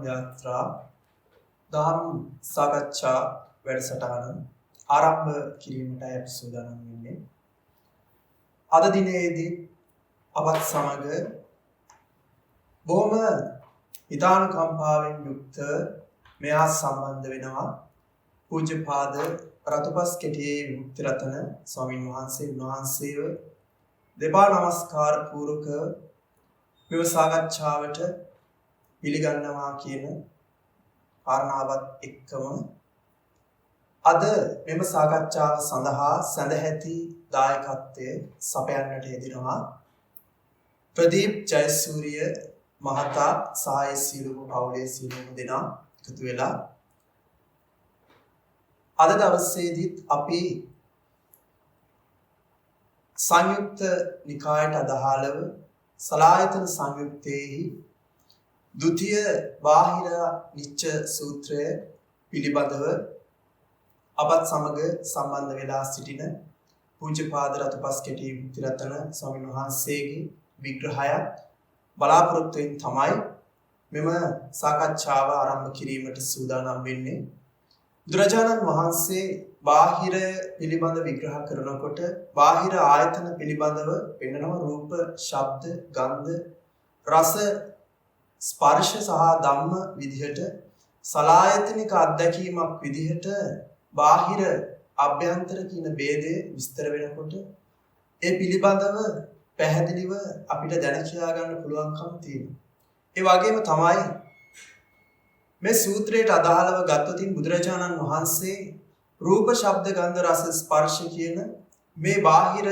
යාත්‍රා දහම් සාකච්ඡා වැඩසටහන ආරම්භ කිරීමට අපි සූදානම් වෙන්නේ. අද දිනේදී අපත් සමග බොහොම හිතානුකම්පාවෙන් යුක්ත මෙහා සම්බන්ධ වෙනවා පූජ්‍යපාද රතුපස් කෙටියේ විමුක්ති රතන ස්වාමීන් වහන්සේව දෙපා නමස්කාර පූර්වක මෙව සාකච්ඡාවට පිළිගන්නවා කියන කාරණාවත් එක්කම අද මෙම සාකච්ඡාව සඳහා සැදැහැති දායකත්වයේ සපයන්නට යෙදෙනවා ප්‍රදීප් ජයසූරිය මහතා සහාය සීලම පවුලේ සීලම දෙනා එකතු වෙලා අද දවසේදීත් අපි සංයුක්ත නිකායට අදාළව සලායතන සංයුත්තේහි ဒုတိ ය බාහිර නිච්ච සූත්‍රය පිළිබඳව අපත් සමග සම්බන්ධ වෙලා සිටින පූජ්‍යපාද රතුපස් කෙටි විමුක්ති රතන ස්වාමීන් වහන්සේගේ විග්‍රහය බලාපොරොත්තුෙන් තමයි මෙම සාකච්ඡාව ආරම්භ කිරීමට සූදානම් වෙන්නේ. බුදුරජාණන් වහන්සේ බාහිර පිළිබඳ විග්‍රහ කරනකොට බාහිර ආයතන පිළිබඳව පෙන්වනවා රූප, ශබ්ද, ගන්ධ, රස, ස්පර්ශ සහ ධම්ම විදිහට සලායතනික අත්දැකීමක් විදිහට බාහිර අභ්‍යන්තර කියන ભેදය විස්තර වෙනකොට ඒ පිළිබඳව පැහැදිලිව අපිට දැන කියා ගන්න පුළුවන්කම තියෙනවා. ඒ වගේම තමයි මේ සූත්‍රයට අදාළව ගත්තොතින් බුදුරජාණන් වහන්සේ රූප, ශබ්ද, ගන්ධ, රස, ස්පර්ශ කියන මේ බාහිර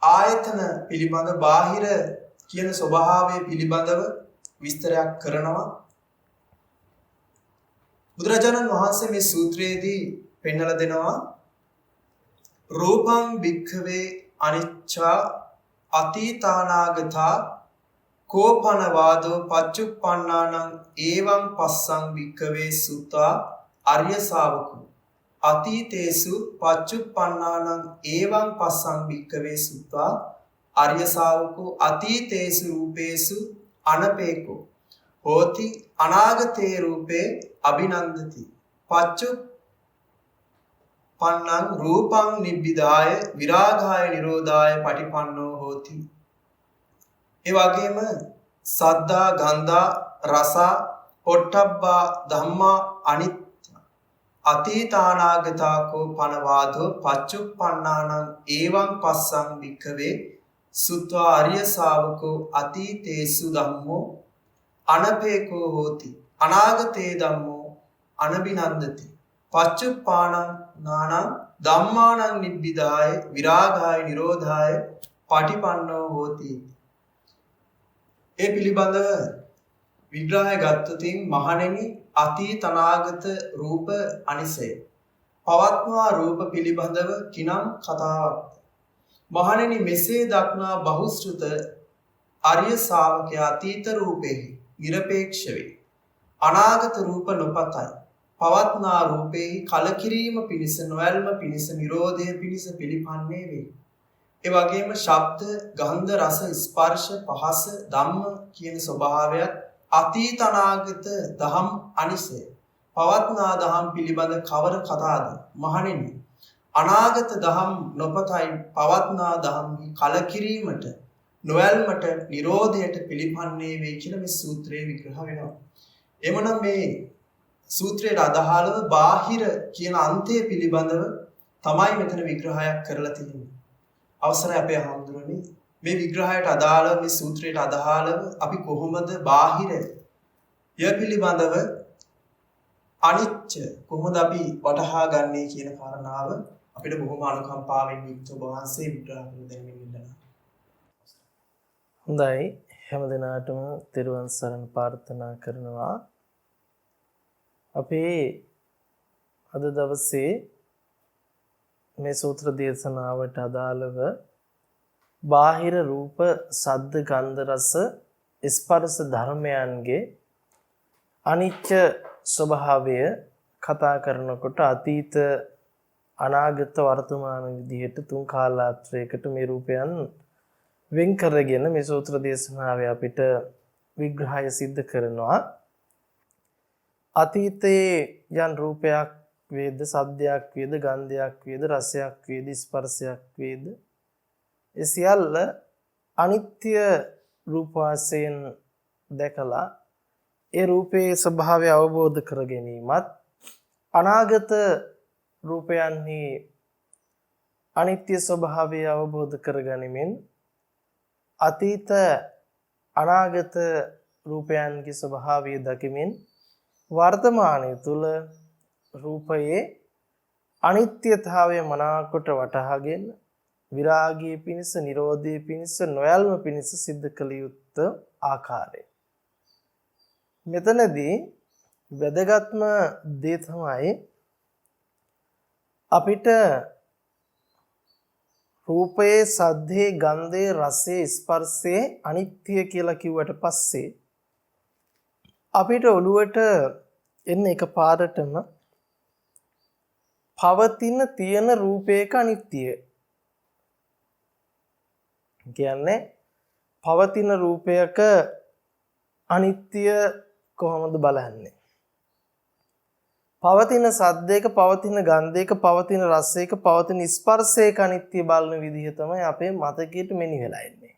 ආයතන පිළිබඳ බාහිර කියන ස්වභාවය පිළිබඳව විස්තරයක් කරනවා. බුදුරජාණන් වහන්සේ මේ සූත්‍රයේදී පෙන්වලා දෙනවා රූපං භික්ඛවේ අනිච්චා අතීතානාගතා කෝපන වාදෝ පච්චුප්පන්නානං ඒවං පස්සං භික්ඛවේ සුතා අරිය ශාවකෝ අතීතේසු පච්චුප්පන්නානං ඒවං පස්සං භික්ඛවේ සුතා ආර්ය ශාවකෝ අතීතේසු රූපේසු අනපේකෝ හෝති අනාගතේ රූපේ අභිනන්දති පච්චුප්පන්නං රූපං නිබ්බිදාය විරාගාය නිරෝධාය පටිපන්නෝ හෝති. ඒ වගේම සද්දා, ගන්ධා, රස, පොට්ටබ්බා ධම්මා අනිත්‍ය අතීතානාගතාකෝ පනවාදෝ පච්චුප්පන්නානං ඒවං පස්සං භික්ඛවේ සුත්වා ආර්ය ශාවකෝ අතීතේසු ධම්මෝ අනපේකෝ හෝති අනාගතේ ධම්මෝ අනබිනන්දති පච්චුප්පානං නානං ධම්මානං නිබ්බිදාය විරාගාය නිරෝධාය පටිපන්නෝ හෝති. ඒ පිළිබඳව විග්‍රහය ගත්තොතින් මහණෙනි අතීත අනාගත රූප අනිසය පවත්වා රූප පිළිබඳව කිනම් කතාවක් මහණෙනි මෙසේ දක්නා බහුශ්‍රුත ආර්ය ශාවකයා අතීත රූපෙහි නිරපේක්ෂ වේ අනාගත රූප නොපතයි පවත්නා රූපෙහි කලකිරීම පිණිස නොයල්ම පිණිස නිරෝධය පිණිස පිළිපන්නේ වේ. ඒ වගේම ශබ්ද, ගන්ධ, රස, ස්පර්ශ, පහස, ධම්ම කියන ස්වභාවයත් අතීත අනාගත දහම් අනිසය පවත්නා දහම් පිළිබඳ කවර කතාද මහණෙනි අනාගත දහම් නොපතයි පවත්නා දහම් කලකිරීමට නොයල්මට නිරෝධයට පිළිපන්නේ වේ කියලා මේ සූත්‍රයේ විග්‍රහ වෙනවා. එමනම් මේ සූත්‍රයට අදාළව බාහිර කියන අන්තය පිළිබඳව තමයි මෙතන විග්‍රහයක් කරලා තියෙන්නේ. අවසරයි අපේ හාමුදුරනේ මේ විග්‍රහයට අදාළව මේ සූත්‍රයට අදාළව අපි කොහොමද බාහිර ය පිළිබඳව අනිච්ච කොහොමද අපි වටහා ගන්නේ කියන කාරණාව අපිට බොහොම අනුකම්පාවෙන් යුක්තව වහන්සේ විග්‍රහ කරන දෙමින් ඉන්නවා. හොඳයි හැම දිනාටම තෙරුවන් සරණ ප්‍රාර්ථනා කරනවා. අපේ අද දවසේ මේ සූත්‍ර දේශනාවට අදාළව බාහිර රූප, ශබ්ද, ගන්ධ, රස, ස්පර්ශ ධර්මයන්ගේ අනිත්‍ය ස්වභාවය කතා කරනකොට අතීත, අනාගත, වර්තමාන විදිහට තුන් කාලාත්‍රයකට මේ රූපයන් වෙන් කරගෙන මේ සූත්‍ර දේශනාවේ අපිට විග්‍රහය සිද්ධ කරනවා. අතීතයේ යන් රූපයක් වේද, සද්දයක් වේද, ගන්ධයක් වේද, රසයක් වේද, ස්පර්ශයක් වේද, ඒ සියල්ල අනිත්‍ය රූප වශයෙන් දැකලා ඒ රූපයේ ස්වභාවය අවබෝධ කර ගැනීමත්, අනාගත රූපයන්හි අනිත්‍ය ස්වභාවය අවබෝධ කර ගනිමින් අතීත අනාගත රූපයන්ගේ ස්වභාවය දකිමින් වර්තමානයේ තුල රූපයේ අනිත්‍යතාවය මනාකොට වටහාගෙන විරාගයේ පිණිස, නිරෝධයේ පිණිස, නොයල්ම පිණිස සිද්ධ කළ යුත්ත ආකාරය. මෙතනදී වැදගත්ම දේ තමයි අපිට රූපයේ, සද්දේ, ගන්ධයේ, රසයේ, ස්පර්ශයේ අනිත්‍ය කියලා කිව්වට පස්සේ අපිට ඔළුවට එන්න එකපාරටම පවතින තියෙන රූපයක අනිත්‍යය කියන්නේ පවතින රූපයක අනිත්‍ය කොහොමද බලන්නේ? පවතින සද්දයක, පවතින ගන්ධයක, පවතින රසයක, පවතින ස්පර්ශයක අනිත්‍ය බලන විදිහ තමයි අපේ මතකයට මෙනි වෙලා ඉන්නේ.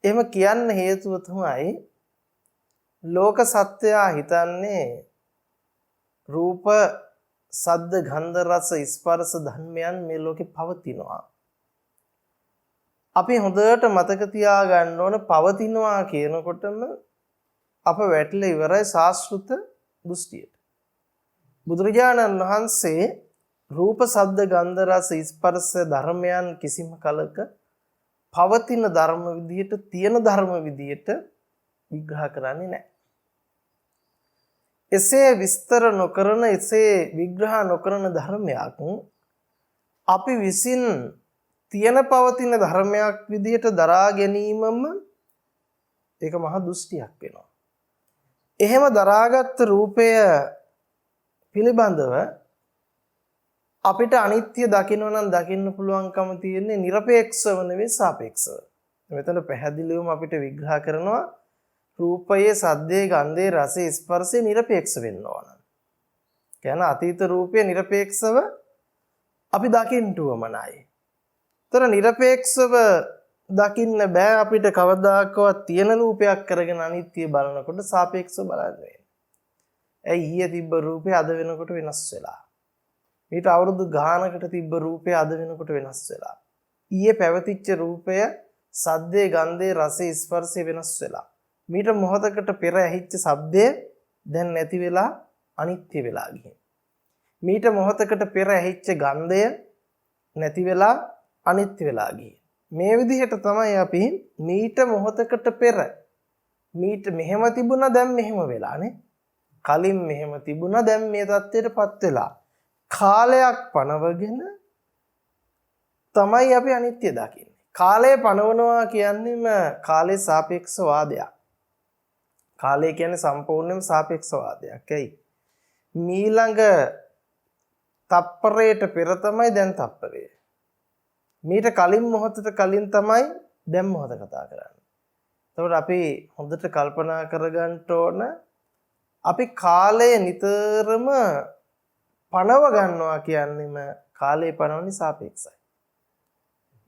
එහෙම කියන්න හේතුව තමයි ලෝක සත්‍යය හිතන්නේ රූප, සද්ද, ගන්ධ, රස, ස්පර්ශ ධර්මයන් මේ ලෝකේ පවතිනවා. අපි හොඳට මතක තියාගන්න ඕන පවතිනවා කියනකොටම අප වැටලා ඉවරයි සාස්ෘත දෘෂ්ටියට. බුදුරජාණන් වහන්සේ රූප, සද්ද, ගන්ධ, රස, ස්පර්ශ ධර්මයන් කිසිම කලක පවතින ධර්ම විදියට, තියෙන ධර්ම විදියට විග්‍රහ කරන්නේ නැහැ. එසේ විස්තර නොකරන, එසේ විග්‍රහ නොකරන ධර්මයක් අපි විසින් තියෙන පවතින ධර්මයක් විදියට දරා ගැනීමම ඒක මහ දෘෂ්ටියක් වෙනවා. එහෙම දරාගත් රූපය පිළිබඳව අපිට අනිත්‍ය දකින්න නම් දකින්න පුළුවන්කම තියෙන්නේ নিরপেক্ষව නෙවෙයි සාපේක්ෂව. මෙතන පැහැදිලිවම අපිට විග්‍රහ කරනවා රූපයේ, සද්දේ, ගන්ධේ, රසේ, ස්පර්ශේ নিরপেক্ষ වෙන්න ඕන. කියන්නේ අතීත රූපය নিরপেক্ষව අපි දකින්න උවමනයි. තර নিরপেক্ষව දකින්න බෑ අපිට කවදාකවත් තියෙන රූපයක් කරගෙන අනිත්‍ය බලනකොට සාපේක්ෂව බලන්න වෙන්නේ. ඇයි ඊයේ තිබ්බ රූපේ අද වෙනකොට වෙනස් වෙලා. ඊට අවුරුදු ගානකට තිබ්බ රූපේ අද වෙනකොට වෙනස් වෙලා. ඊයේ පැවතිච්ච රූපය, සද්දේ, ගන්ධේ, රසේ, ස්පර්ශේ වෙනස් වෙලා. මීට මොහොතකට පෙර ඇහිච්ච ශබ්දය දැන් නැති වෙලා අනිත්‍ය වෙලා ගිහින්. මීට මොහොතකට පෙර ඇහිච්ච ගන්ධය නැති වෙලා අනිත්‍ය වෙලා ගිහින්. මේ විදිහට තමයි අපි මීට මොහොතකට පෙර මීට මෙහෙම තිබුණා දැන් මෙහෙම වෙලානේ. කලින් මෙහෙම තිබුණා දැන් මේ தත්ත්වයටපත් වෙලා. කාලයක් පනවගෙන තමයි අපි අනිත්‍ය දකින්නේ. කාලය පනවනවා කියන්නේම කාලේ සාපේක්ෂ වාදයක්. කාලය කියන්නේ සම්පූර්ණයෙන්ම සාපේක්ෂ වාදයක්. ඇයි? මීළඟ තප්පරයට පෙර තමයි දැන් තප්පරය. මීට කලින් මොහොතට කලින් තමයි දැන් මොහොත කතා කරන්නේ. එතකොට අපි හොඳට කල්පනා කරගන්න ඕන අපි කාලය නිතරම පනව ගන්නවා කියන්නේම කාලය පනවන්නේ සාපේක්ෂයි.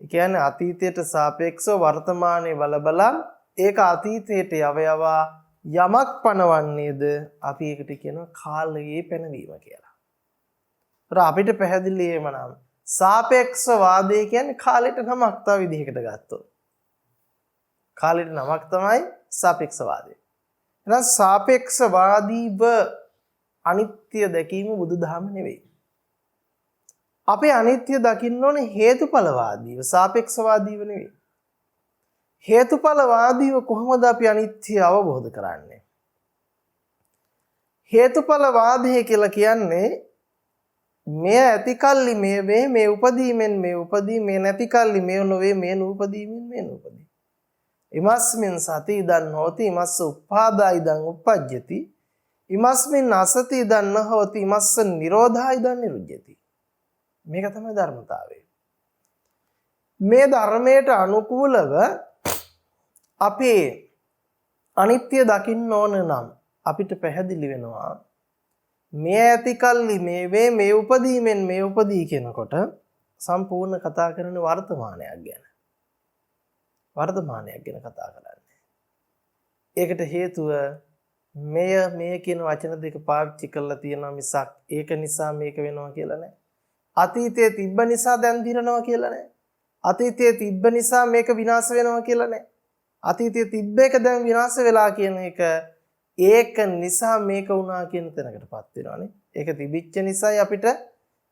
ඒ කියන්නේ අතීතයට සාපේක්ෂව වර්තමානයේ බලබලා ඒක අතීතයට යවයවා යමක් පනවන්නේද අපි ඒකට කියනවා කාලයේ පැනවීම කියලා. ඒතර අපිට පැහැදිලි එමනම් සාපේක්ෂ වාදය කියන්නේ කාලයට නමක් තව විදිහකට ගත්තොත්. කාලයට නමක් තමයි සාපේක්ෂ වාදය. එහෙනම් සාපේක්ෂ වාදීව අනිත්‍ය දැකීම බුදුදහම නෙවෙයි. අපි අනිත්‍ය දකින්න ඕනේ හේතුඵලවාදීව, සාපේක්ෂවාදීව නෙවෙයි. හේතුඵලවාදීව කොහොමද අපි අනිත්‍ය අවබෝධ කරන්නේ? හේතුඵලවාදය කියලා කියන්නේ මේ ඇති කල්ලි මේ වේ, මේ උපදීමෙන් මේ උපදී, මේ නැති කල්ලි මේ නොවේ, මේ නූපදීමෙන් මේ නූපදී. ඉමස්මින් සති ඉදන් හෝති, ඉමස්ස උප්පාදා ඉදන් උප්පජ්ජති, ඉමස්මින් අසති ඉදන් නොහෝති, ඉමස්ස නිරෝධා ඉදන් නිරුජ්ජති. මේක තමයි ධර්මතාවය. මේ ධර්මයට අනුකූලව අපි අනිත්‍ය දකින්න ඕන නම් අපිට පැහැදිලි වෙනවා මේ ඇති කල්ලි මේ උපදීමෙන් මේ උපදී කියනකොට සම්පූර්ණ කතා කරන වර්තමානයක් ගැන. වර්තමානයක් ගැන කතා කරන්නේ. ඒකට හේතුව මේ කියන වචන දෙක පාවිච්චි කරලා තියෙනවා මිසක් ඒක නිසා මේක වෙනවා කියලා නෑ. අතීතයේ තිබ්බ නිසා දැන් දිරනවා කියලා නෑ. අතීතයේ තිබ්බ නිසා මේක විනාශ වෙනවා කියලා නෑ. අතීතයේ තිබ්බ එක දැන් විනාශ වෙලා කියන එක ඒක නිසා මේක වුණා කියන තැනකටපත් වෙනවානේ. ඒක තිබිච්ච නිසායි අපිට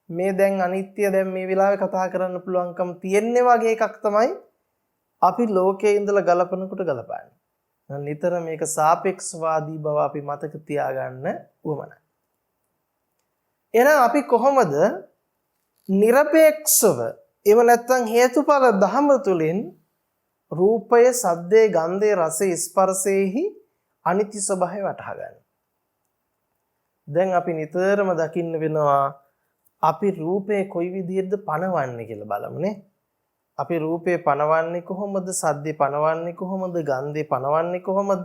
මේ දැන් අනිත්‍ය දැන් මේ වෙලාවේ කතා කරන්න පුළුවන්කම තියෙන්නේ වගේ එකක් තමයි අපි ලෝකයේ ඉඳලා ගලපනකොට ගලපන්නේ. නිතර මේක සාපේක්ෂවාදී බව අපි මතක තියාගන්න උවමනයි. එහෙනම් අපි කොහොමද නිර්පේක්ෂව එව නැත්තම් හේතුඵල ධම තුලින් රූපය, සද්දේ, ගන්ධේ, රසේ, ස්පර්ශේහි අනිත්‍ය ස්වභාවය වටහා ගන්න. දැන් අපි නිතරම දකින්න වෙනවා අපි රූපේ කොයි විදිහටද පණවන්නේ කියලා බලමුනේ. අපි රූපේ පණවන්නේ කොහොමද? සද්දේ පණවන්නේ කොහොමද? ගන්ධේ පණවන්නේ කොහොමද?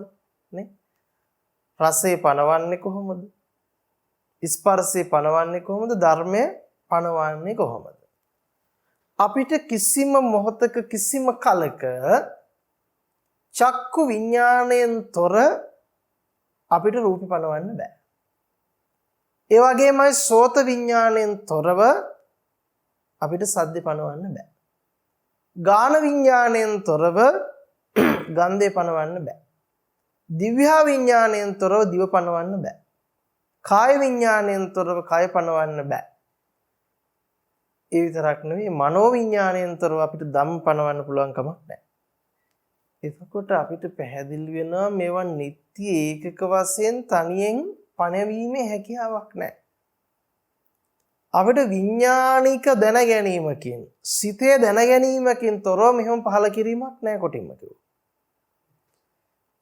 නේ? රසේ පණවන්නේ කොහොමද? ස්පර්ශේ පණවන්නේ කොහොමද? ධර්මය පණවන්නේ කොහොමද? අපිට කිසිම මොහොතක කිසිම කලක චක්කු විඥාණයෙන් තොර අපිට රූප පණවන්න බෑ. ඒ වගේමයි සෝත විඥාණයෙන් තොරව අපිට සද්ද පණවන්න බෑ. ගාන විඥාණයෙන් තොරව ගන්ධය පණවන්න බෑ. දිව්‍යා විඥාණයෙන් තොරව දිව පණවන්න බෑ. කාය විඥාණයෙන් තොරව කය පණවන්න බෑ. ඒ විතරක් නෙවෙයි මනෝ විඥාණයෙන් තොරව අපිට ධම්ම පණවන්න පුළුවන් කමක් නැහැ. එතකොට අපිට පැහැදිලි වෙනවා මේවා නිත්‍ය ඒකක වශයෙන් තනියෙන් පණවීමේ හැකියාවක් නැහැ. අපිට විඥානික දැන ගැනීමකින් සිතේ දැන ගැනීමකින් තොරව මෙහෙම පහළ කිරීමක් නැහැ කොටින්ම කිව්වොත්.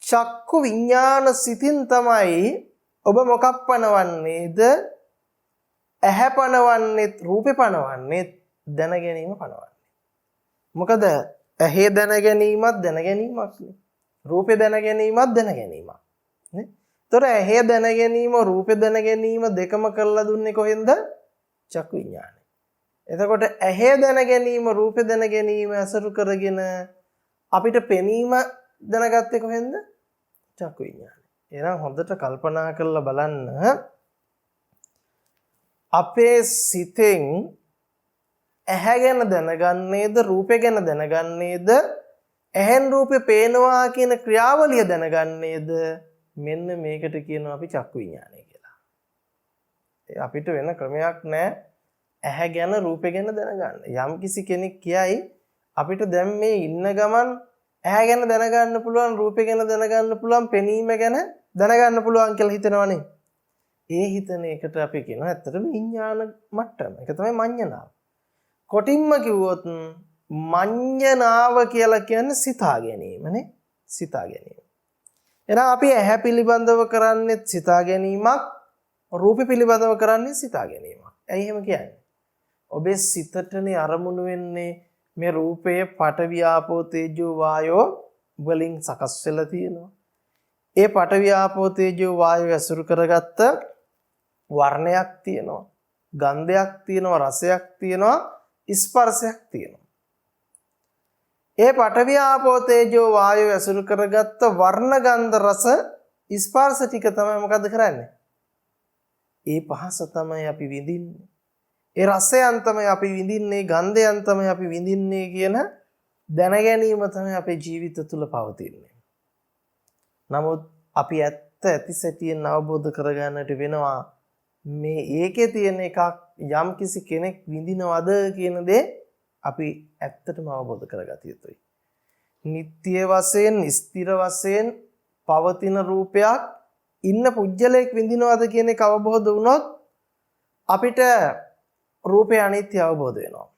චක්කු විඥාන සිතින් තමයි ඔබ මොකක් පණවන්නේද? ඇහැ පණවන්නේ, රූපේ පණවන්නේ, දැන ගැනීම පණවන්නේ. මොකද ඇහි දැන ගැනීමත් දැන ගැනීමක් නේ. රූපේ දැන ගැනීමත් දැන ගැනීමක් නේ. ତොර ඇහි දැන ගැනීම, රූපේ දැන ගැනීම දෙකම කරලා දුන්නේ කොහෙන්ද? චක්කු විඥානේ. එතකොට ඇහි දැන ගැනීම, රූපේ දැන ගැනීම අසරු කරගෙන අපිට පෙනීම දැනගත්තේ කොහෙන්ද? චක්කු විඥානේ. එහෙනම් හොඳට කල්පනා කරලා බලන්න අපේ සිතෙන් ඇහැ ගැන දැනගන්නේද, රූපේ ගැන දැනගන්නේද, ඇහෙන් රූපේ පේනවා කියන ක්‍රියාවලිය දැනගන්නේද? මෙන්න මේකට කියනවා අපි චක්කු විඥානය කියලා. අපිට වෙන ක්‍රමයක් නැහැ ඇහැ ගැන රූපේ ගැන දැනගන්න. යම් කිසි කෙනෙක් කියයි අපිට දැන් මේ ඉන්න ගමන් ඇහැ ගැන දැනගන්න පුළුවන්, රූපේ ගැන දැනගන්න පුළුවන්, පෙනීම ගැන දැනගන්න පුළුවන් කියලා හිතනවනේ. ඒ හිතන එකට අපි කියනවා ඇත්තටම විඥාන මට්ටම. ඒක තමයි මඤ්ඤණාව. කොටින්ම කිව්වොත් මඤ්ඤණාව කියලා කියන්නේ සිතා ගැනීමනේ. සිතා ගැනීම. එහෙනම් අපි ඇහැ පිළිබඳව කරන්නේ සිතා ගැනීමක්, රූප පිළිබඳව කරන්නේ සිතා ගැනීමක්. ඇයි එහෙම කියන්නේ? ඔබේ සිතටනේ අරමුණු වෙන්නේ මේ රූපයේ පඨවි ආපෝ තේජෝ වායෝ වලින් සකස් වෙලා තියෙනවා. ඒ පඨවි ආපෝ තේජෝ වායෝ ඇසුරු කරගත්ත වර්ණයක් තියෙනවා, ගන්ධයක් තියෙනවා, රසයක් තියෙනවා, ස්පර්ශයක් තියෙනවා. ඒ පඨවි ආපෝ තේජෝ වායෝ ඇසුරු කරගත්ත වර්ණ, ගන්ධ, රස, ස්පර්ශ ටික තමයි මොකද්ද කරන්නේ? ඒ පහස තමයි අපි විඳින්නේ. ඒ රසයන් තමයි අපි විඳින්නේ, ගන්ධයන් තමයි අපි විඳින්නේ කියන දැන ගැනීම තමයි අපේ ජීවිත තුළ පවතින්නේ. නමුත් අපි ඇත්ත සැටියෙන් අවබෝධ කරගන්නට වෙනවා මේ ඒකේ තියෙන එකක් යම් කිසි කෙනෙක් විඳිනවද කියන දේ අපි ඇත්තටම අවබෝධ කරගත යුතුයි. නිත්‍ය වශයෙන්, ස්ථිර වශයෙන් පවතින රූපයක් ඉන්න පුජ්‍යලයක් විඳිනවද කියන එක අවබෝධ වුණොත් අපිට රූපේ අනිත්‍ය අවබෝධ වෙනවා.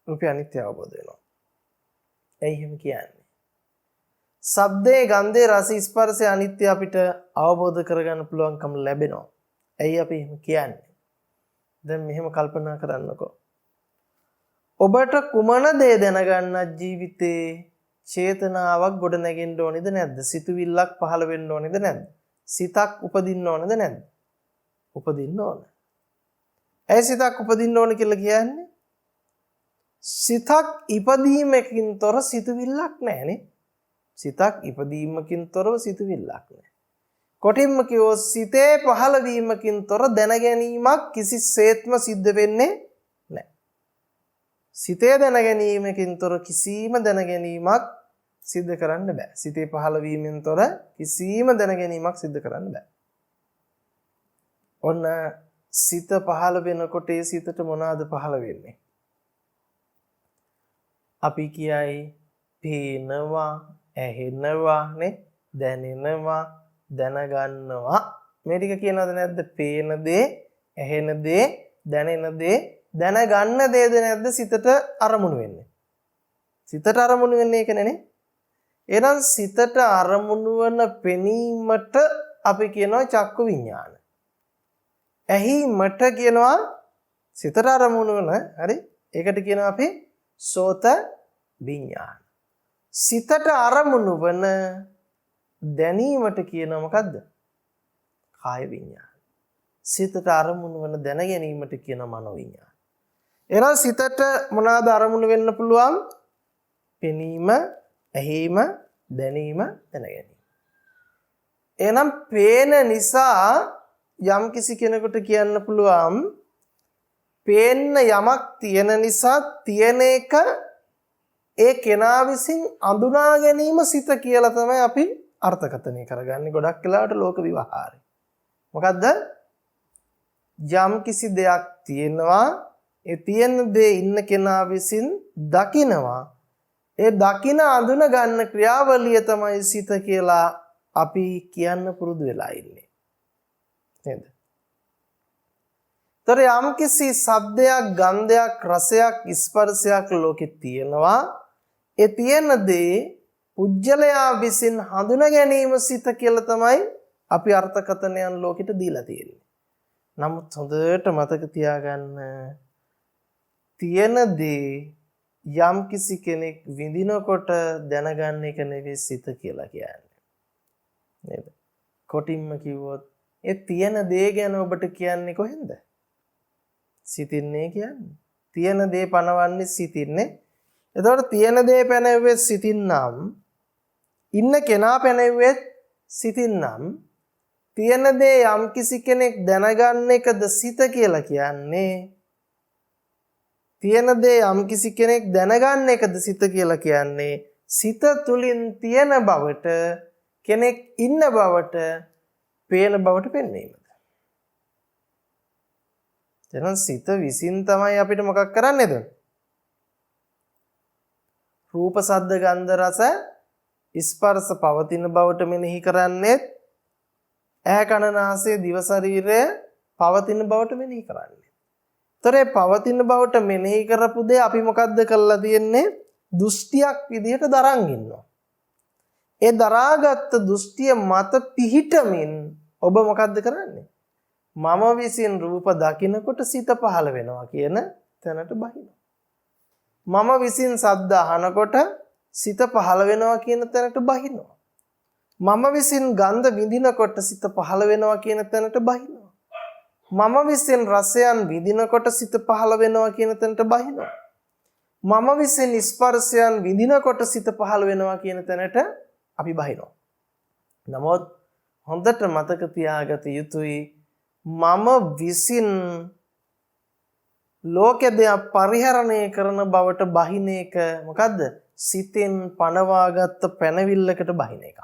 රූපේ අනිත්‍ය අවබෝධ වෙනවා. එයි එහෙම කියන්නේ. සද්දේ, ගන්ධේ, රස, ස්පර්ශේ අනිත්‍ය අපිට අවබෝධ කරගන්න පුළුවන්කම ලැබෙනවා. ඇයි අපි එහෙම කියන්නේ? දැන් මෙහෙම කල්පනා කරන්නකෝ. ඔබට කුමන දේ දැනගන්නත් ජීවිතේ චේතනාවක් ගොඩ නැගෙන්න ඕනේද නැද්ද? සිතුවිල්ලක් පහළ වෙන්න ඕනේද නැද්ද? සිතක් උපදින්න ඕනේද නැද්ද? උපදින්න ඕන. ඇයි සිතක් උපදින්න ඕන කියලා කියන්නේ? සිතක් ඉපදීමකින් තොර සිතුවිල්ලක් නැහැනේ. සිතක් ඉපදීමකින් තොරව සිතුවිල්ලක් නැහැ. කොටින්ම කියෝ සිතේ පහළ වීමකින් තොර දැනගැනීමක් කිසිසේත්ම සිද්ධ වෙන්නේ නැහැ. සිතේ දැනගැනීමකින් තොර කිසිම දැනගැනීමක් සිද්ධ කරන්න බෑ. සිතේ පහළ වීමෙන් තොර කිසිම දැනගැනීමක් සිද්ධ කරන්න බෑ. ඔන්න සිත පහළ වෙනකොට ඒ සිතට මොනවාද පහළ වෙන්නේ? අපි කියයි පේනවා, ඇහෙනවා නේ, දැනෙනවා, දැනගන්නවා. මේ ටික කියනවද නැද්ද? පේන දේ, ඇහෙන දේ, දැනෙන දේ, දැනගන්න දේද නැද්ද සිතට අරමුණු වෙන්නේ? සිතට අරමුණු වෙන්නේ ඒක නේ. එහෙනම් සිතට අරමුණු වන පෙනීමට අපි කියනවා චක්කු විඤ්ඤාණ. ඇහිමට කියනවා සිතට අරමුණු වන, හරි? ඒකට කියනවා අපි සෝත විඤ්ඤාණ. සිතට අරමුණු වන දැනීමට කියනවා මොකද්ද? කාය විඤ්ඤාණ. සිතට අරමුණු වන දැන ගැනීමට කියනවා මනෝ විඤ්ඤාණ. එහෙනම් සිතට මොනවාද අරමුණු වෙන්න පුළුවන්? පෙනීම, ඇහිම, දැනීම, දැන ගැනීම. එහෙනම් පේන නිසා යම් කිසි කෙනෙකුට කියන්න පුළුවන් පේන්න යමක් තියෙන නිසා තියෙන එක ඒ කෙනා විසින් අඳුනා ගැනීම සිත කියලා තමයි අපි අර්ථකථනය කරගන්නේ ගොඩක් වෙලාවට ලෝක විවහාරේ. මොකද්ද? යම් කිසි දෙයක් තියෙනවා, ඒ තියෙන දේ ඉන්න කෙනා විසින් දකිනවා. ඒ දකින අඳුන ගන්න ක්‍රියාවලිය තමයි සිත කියලා අපි කියන්න පුරුදු වෙලා ඉන්නේ. නේද? තොර යම් කිසි ශබ්දයක්, ගන්ධයක්, රසයක්, ස්පර්ශයක් ලෝකෙ තියෙනවා. ඒ තියෙන දේ පුජ්‍යලයා විසින් හඳුනා ගැනීම සිත කියලා තමයි අපි අර්ථකථනයන් ලෝකෙට දීලා තියෙන්නේ. නමුත් හොඳට මතක තියාගන්න තියෙන දේ යම් කිසි කෙනෙක් විඳිනකොට දැනගන්න එක නෙවෙයි සිත කියලා කියන්නේ. නේද? කොටින්ම කිව්වොත් ඒ තියෙන දේ ගැන ඔබට කියන්නේ කොහෙන්ද? සිතින්නේ කියන්නේ. තියෙන දේ පනවන්නේ සිතින්නේ. එතකොට තියෙන දේ පැනෙව්වේ සිතින් නම් ඉන්න කෙනා පැනෙව්වේ සිතින් නම් තියෙන දේ යම් කිසි කෙනෙක් දැනගන්න එකද සිත කියලා කියන්නේ. තියෙන දේ යම් කිසි කෙනෙක් දැනගන්න එකද සිත කියලා කියන්නේ. සිත තුලින් තියෙන බවට, කෙනෙක් ඉන්න බවට, පේන බවට පෙන්වීමද. එහෙනම් සිත විසින් තමයි අපිට මොකක් කරන්නේද? රූප, ශබ්ද, ගන්ධ, රස, ස්පර්ශ පවතින බවට මෙනෙහි කරන්නේ. ඇහැ, කන, නාසය, දිව, ශරීරය පවතින බවට මෙනෙහි කරන්නේ. ඒතර පවතින බවට මෙනෙහි කරපු දේ අපි මොකද්ද කරලා තියෙන්නේ? දෘෂ්ටියක් විදිහට දරන් ඉන්නවා. ඒ දරාගත් දෘෂ්ටිය මත පිහිටමින් ඔබ මොකද්ද කරන්නේ? මම විසින් රූප දකිනකොට සිත පහළ වෙනවා කියන තැනට බහිනවා. මම විසින් ශබ්ද අහනකොට සිත පහළ වෙනවා කියන තැනට බහිනවා. මම විසින් ගන්ධ විඳිනකොට සිත පහළ වෙනවා කියන තැනට බහිනවා. මම විසින් රසයන් විඳිනකොට සිත පහළ වෙනවා කියන තැනට බහිනවා. මම විසින් ස්පර්ශයන් විඳිනකොට සිත පහළ වෙනවා කියන තැනට අපි බහිනවා. නමුත් හොඳට මතක තියාගත යුතුයි මම විසින් ලෝකෙ දෙයක් පරිහරණය කරන බවට බහින එක මොකද්ද? සිතෙන් පනවාගත්ත පැනවිල්ලකට බහින එක.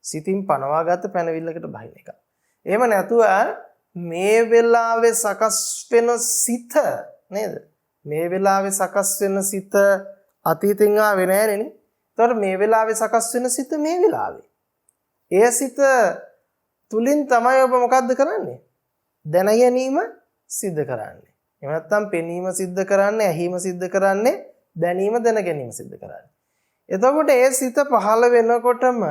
සිතින් පනවාගත්ත පැනවිල්ලකට බහින එක. එහෙම නැතුව මේ වෙලාවේ සකස් වෙන සිත නේද? මේ වෙලාවේ සකස් වෙන සිත අතීතෙන් ආවේ නෑනේ. ඒතකොට මේ වෙලාවේ සකස් වෙන සිත මේ වෙලාවේ. ඒ සිත තුලින් තමයි ඔබ මොකද්ද කරන්නේ? දැන ගැනීම සිද්ධ කරන්නේ. එහෙම නැත්නම් පෙනීම සිද්ධ කරන්නේ, ඇහිම සිද්ධ කරන්නේ, දැනීම දැන ගැනීම සිද්ධ කරන්නේ. එතකොට ඒ සිත පහළ වෙනකොටම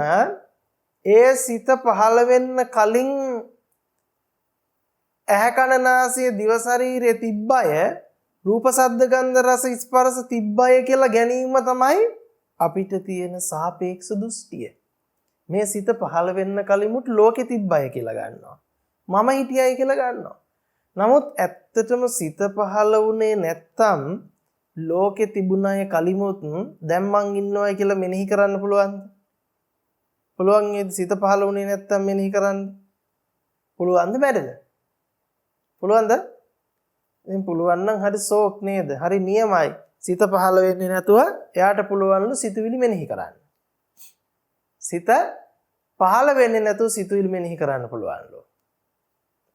ඒ සිත පහළ වෙන්න කලින් ඇහැ කන නාසය දිව ශරීරයේ තිබ්බය රූප ශබ්ද ගන්ධ රස ස්පර්ශ තිබ්බය කියලා ගැනීම තමයි අපිට තියෙන සාපේක්ෂ දෘෂ්ටිය. මේ සිත පහළ වෙන්න කලිමුත් ලෝකෙ තිබ්බය කියලා ගන්නවා. මම හිටියයි කියලා ගන්නවා. නමුත් ඇත්තටම සිත පහළ වුණේ නැත්තම් ලෝකෙ තිබුණාය කලිමුත් දැන් මං ඉන්නවයි කියලා මෙනෙහි කරන්න පුළුවන්ද? පුළුවන් නේද? සිත පහළ වුණේ නැත්තම් මෙනෙහි කරන්න. පුළුවන්ද බැරිද? පුළුවන්ද? දැන් පුළුවන් නම් හරි ෂෝක් නේද? හරි නියමයි. සිත පහළ වෙන්නේ නැතුව එයාට පුළුවන්ලු සිතුවිලි මෙනෙහි කරන්න. සිත පහළ වෙන්නේ නැතුව සිතුවිලි මෙනෙහි කරන්න පුළුවන්ලු.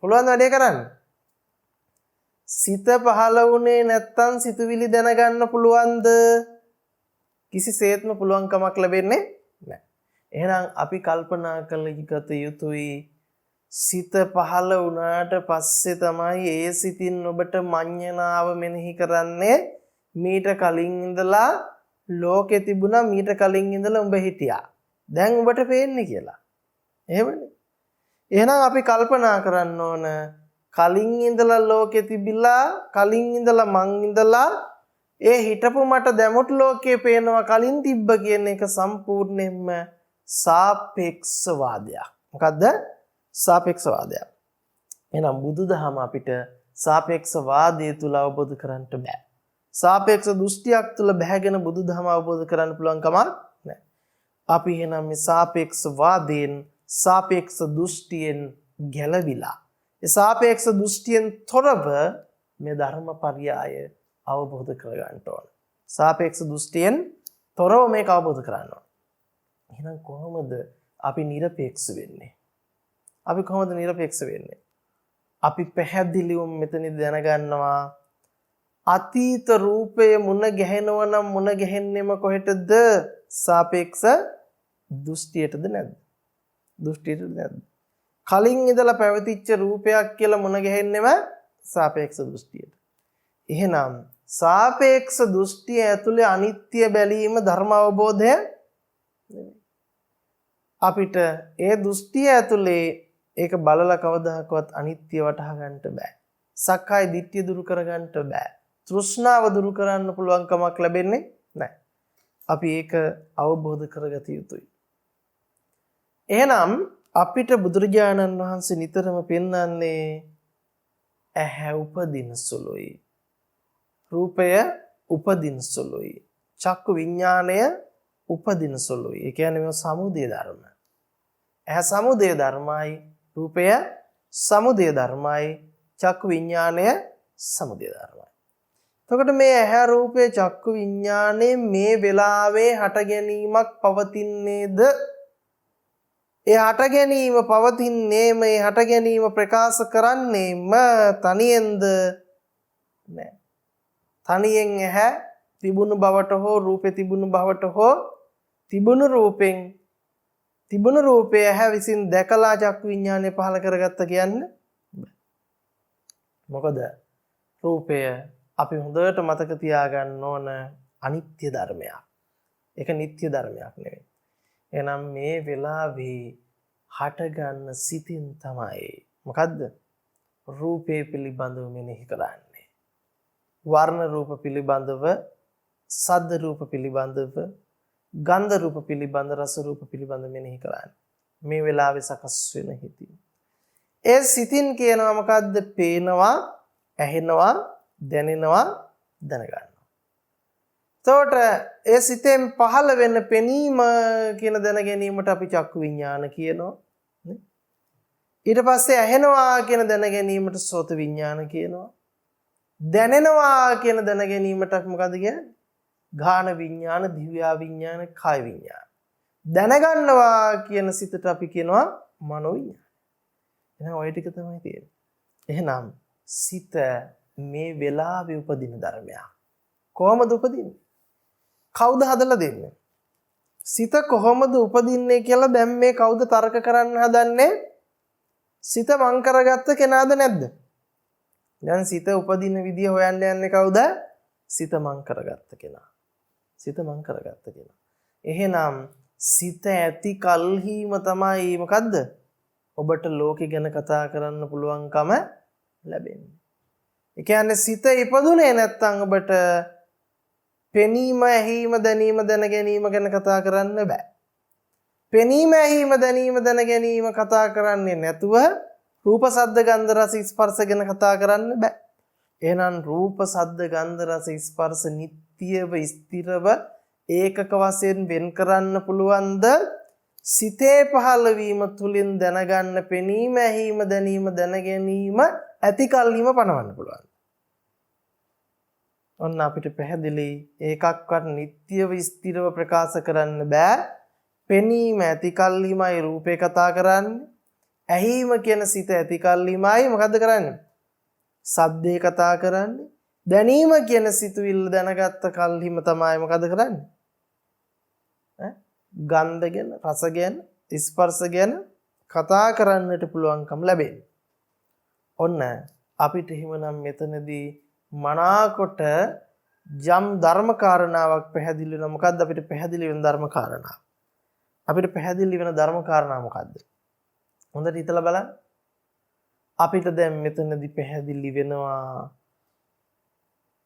පුළුවන් වැඩේ කරන්න. සිත පහළ වුණේ නැත්තම් සිතුවිලි දැනගන්න පුළුවන්ද? කිසිසේත්ම පුළුවන් කමක් ලැබෙන්නේ නැහැ. එහෙනම් අපි කල්පනා කළ යුතුයි සිත පහළ වුණාට පස්සේ තමයි ඒ සිතින් ඔබට මඤ්ඤණාව මෙනෙහි කරන්නේ. මීට කලින් ඉඳලා ලෝකෙ තිබුණා, මීට කලින් ඉඳලා උඹ හිටියා. දැන් ඔබට පේන්නේ කියලා. එහෙමනේ. එහෙනම් අපි කල්පනා කරන්න ඕන කලින් ඉඳලා ලෝකෙ තිබිලා, කලින් ඉඳලා මං ඉඳලා ඒ හිටපු මට දැමුත් ලෝකේ පේනවා කලින් තිබ්බ කියන එක සම්පූර්ණයෙන්ම සාපේක්ෂවාදයක්. මොකද්ද? සාපේක්ෂවාදයක්. එහෙනම් බුදුදහම අපිට සාපේක්ෂවාදය තුල අවබෝධ කරගන්න බෑ. සාපේක්ෂ දෘෂ්ටියක් තුල බැහැගෙන බුදුදහම අවබෝධ කරගන්න පුළුවන් කමක් නැහැ. අපි එහෙනම් මේ සාපේක්ෂවාදයෙන්, සාපේක්ෂ දෘෂ්ටියෙන් ගැලවිලා, ඒ සාපේක්ෂ දෘෂ්ටියෙන් තොරව මේ ධර්මපරයය අවබෝධ කරගන්න ඕන. සාපේක්ෂ දෘෂ්ටියෙන් තොරව මේක අවබෝධ කරගන්න ඕන. එහෙනම් කොහොමද අපි নিরপেক্ষ වෙන්නේ? අපි කොහොමද নিরপেক্ষ වෙන්නේ? අපි පැහැදිලිවම මෙතනදී දැනගන්නවා අතීත රූපය මුණ ගැහෙනවා නම් මුණ ගැහෙන්නේම කොහෙටද? සාපේක්ෂ දෘෂ්ටියටද නැද්ද? දෘෂ්ටියටද නැද්ද? කලින් ඉඳලා පැවතිච්ච රූපයක් කියලා මුණ ගැහෙන්නේම සාපේක්ෂ දෘෂ්ටියට. එහෙනම් සාපේක්ෂ දෘෂ්ටිය ඇතුලේ අනිත්‍ය බැලීම ධර්ම අවබෝධය නෙමෙයි. අපිට ඒ දෘෂ්ටිය ඇතුලේ ඒක බලලා කවදාකවත් අනිත්‍ය වටහා ගන්නට බෑ. සක්කාය දිට්ඨිය දුරු කර ගන්නට බෑ. තෘෂ්ණාව දුරු කරන්න පුළුවන් කමක් ලැබෙන්නේ නැහැ. අපි ඒක අවබෝධ කරගත යුතුයි. එහෙනම් අපිට බුදුරජාණන් වහන්සේ නිතරම පෙන්වන්නේ ඇහැ උපදින සුළුයි. රූපය උපදින සුළුයි. චක්කු විඥාණය උපදින සුළුයි. ඒ කියන්නේ මේ සමුදය ධර්ම. ඇහැ සමුදය ධර්මයි, රූපය සමුදය ධර්මයි, චක්කු විඥාණය සමුදය ධර්මයි. එතකොට මේ ඇහැ රූපේ චක්කු විඥානේ මේ වෙලාවේ හට ගැනීමක් පවතින්නේද? ඒ හට ගැනීම පවතින්නේ, මේ හට ගැනීම ප්‍රකාශ කරන්නේම තනියෙන්ද? නෑ. තනියෙන් ඇහැ තිබුණු බවට හෝ රූපේ තිබුණු බවට හෝ තිබුණු රූපෙන් තිබුණු රූපය ඇහැ විසින් දැකලා චක්කු විඥානය පහළ කරගත්ත කියන්නේ. මොකද රූපය අපි හොඳට මතක තියාගන්න ඕන අනිත්‍ය ධර්මයක්. ඒක නිට්ටය ධර්මයක් නෙවෙයි. එහෙනම් මේ වෙලාවේ හටගන්න සිතින් තමයි මොකද්ද? රූපේ පිළිබඳව මෙනෙහි කරන්නේ. වර්ණ රූප පිළිබඳව, සද්ද රූප පිළිබඳව, ගන්ධ රූප පිළිබඳ, රස රූප පිළිබඳ මෙනෙහි කරන්නේ. මේ වෙලාවේ සකස් වෙන හිතින්. ඒ සිතින් කියනවා මොකද්ද? පේනවා, ඇහෙනවා, දැනෙනවා, දැනගන්නවා. එතකොට ඒ සිතෙන් පහළ වෙන පෙනීම කියන දැන ගැනීමට අපි චක්කු විඥාන කියනවා. ඊට පස්සේ ඇහෙනවා කියන දැන ගැනීමට සෝත විඥාන කියනවා. දැනෙනවා කියන දැන ගැනීමට අපි මොකද කියන්නේ? ගාන විඥාන, දිව්‍යා විඥාන, කාය විඥාන. දැනගන්නවා කියන සිතට අපි කියනවා මනෝ විඥාන. එහෙනම් ওই ටික තමයි තියෙන්නේ. එහෙනම් සිත මේ වෙලාවේ උපදින ධර්මයක්. කොහොමද උපදින්නේ? කවුද හදලා දෙන්නේ? සිත කොහොමද උපදින්නේ කියලා දැන් මේ කවුද තර්ක කරන්න හදන්නේ? සිත මං කරගත්ත කෙනාද නැද්ද? දැන් සිත උපදින විදිය හොයන්න යන්නේ කවුද? සිත මං කරගත්ත කෙනා. සිත මං කරගත්ත කෙනා. එහෙනම් සිත ඇති කල්හිම තමයි මොකද්ද? ඔබට ලෝකෙ ගැන කතා කරන්න පුළුවන්කම ලැබෙන්නේ. ඒ කියන්නේ සිත ඉපදුනේ නැත්නම් ඔබට පෙනීම, ඇහිීම, දැනීම, දැන ගැනීම ගැන කතා කරන්න බෑ. පෙනීම, ඇහිීම, දැනීම, දැන ගැනීම කතා කරන්නේ නැතුව රූප, ශබ්ද, ගන්ධ, රස, ස්පර්ශ ගැන කතා කරන්න බෑ. එහෙනම් රූප, ශබ්ද, ගන්ධ, රස, ස්පර්ශ නිට්ටියව, ස්ථිරව, ඒකක වශයෙන් වෙන් කරන්න පුළුවන්ද? සිතේ පහළ වීම තුලින් දැනගන්න, පෙනීම, ඇහිීම, දැනීම, දැන ගැනීම ඇති කල්හිම පණවන්න පුළුවන්. ඔන්න අපිට පැහැදිලි ඒකක්වත් නිට්ටියව ස්ථිරව ප්‍රකාශ කරන්න බෑ. පෙනීම ඇති කල්හිමයි රූපේ කතා කරන්නේ. ඇහිීම කියන සිත ඇති කල්හිමයි මොකද්ද කරන්නේ? සද්දේ කතා කරන්නේ. දැනීම කියන සිතුවිල්ල දැනගත්ත කල්හිම තමයි මොකද කරන්නේ? ගන්ධ ගැන, රස ගැන, ස්පර්ශ ගැන කතා කරන්නට පුළුවන්කම ලැබෙන්නේ. ඔන්න අපිට හිමනම් මෙතනදී මනාකොට යම් ධර්ම කාරණාවක් පැහැදිලි වෙනවා. මොකද්ද අපිට පැහැදිලි වෙන ධර්ම කාරණාව? අපිට පැහැදිලි වෙන ධර්ම කාරණාව මොකද්ද? හොඳට හිතලා බලන්න. අපිට දැන් මෙතනදී පැහැදිලි වෙනවා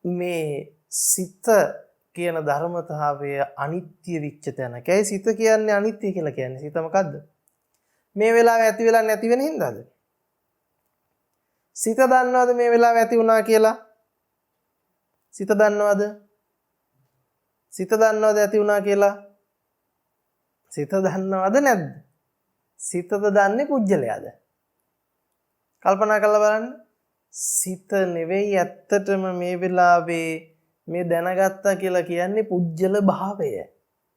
මේ සිත කියන ධර්මතාවය අනිත්‍ය විච්ච තැනක. ඒ සිත කියන්නේ අනිත්‍ය කියලා කියන්නේ. සිත මොකද්ද? මේ වෙලාවේ ඇති වෙලා නැති වෙන හින්දාද? සිත දන්නවද මේ වෙලාවේ ඇති වුණා කියලා? සිත දන්නවද? සිත දන්නවද ඇති වුණා කියලා? සිත දන්නවද නැද්ද? සිතද දන්නේ පුජ්‍යලයාද? කල්පනා කරලා බලන්න. සිත නෙවෙයි ඇත්තටම මේ වෙලාවේ මේ දැනගත්තා කියලා කියන්නේ පුජ්‍යල භාවය.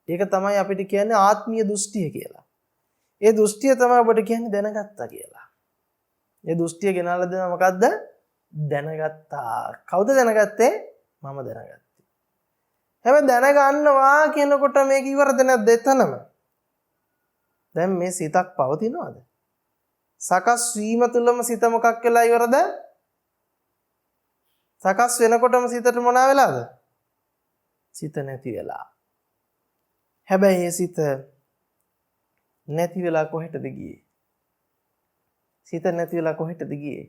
ඒක තමයි අපිට කියන්නේ ආත්මීය දෘෂ්ටිය කියලා. ඒ දෘෂ්ටිය තමයි ඔබට කියන්නේ දැනගත්තා කියලා. ඒ දෘෂ්ටිය ගෙනාලා දෙනවා මොකද්ද? දැනගත්තා. කවුද දැනගත්තේ? මම දැනගත්තේ. හැබැයි දැනගන්නවා කියනකොට මේක ඉවරද නැද්ද එතනම? දැන් මේ සිතක් පවතිනවද? සකස් වීම තුලම සිත මොකක් වෙලා ඉවරද? සකස් වෙනකොටම සිතට මොනවා වෙලාද? සිත නැති වෙලා. හැබැයි මේ සිත නැති වෙලා කොහෙටද ගියේ? සිත නැති වෙලා කොහෙටද ගියේ?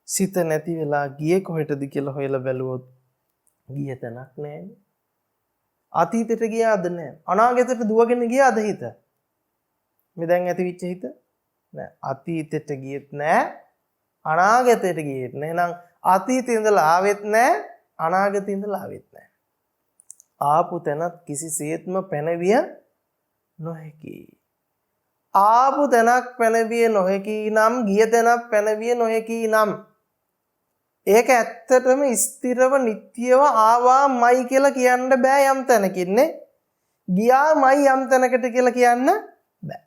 සිත නැති වෙලා ගියේ කොහෙටද කියලා හොයලා බැලුවොත් ගිය තැනක් නැහැ. අතීතයට ගියාද නැහැ. අනාගතයට දුවගෙන ගියාද හිත? මේ දැන් ඇතිවිච්ච හිත නෑ. අතීතයට ගියෙත් නෑ, අනාගතයට ගියෙත් නෑ. එහෙනම් අතීතේ ඉඳලා ආවෙත් නෑ, අනාගතේ ඉඳලා ආවෙත් නෑ. ආපු තැනත් කිසිසේත්ම පැනවිය නොහැකි. ආපු තැනක් පැනවිය නොහැකි නම් ගිය තැනක් පැනවිය නොහැකි නම් ඒක ඇත්තටම ස්ථිරව නිට්ටියව ආවාමයි කියලා කියන්න බෑ යම් තැනකින්නේ. ගියාමයි යම් තැනකට කියලා කියන්න බෑ.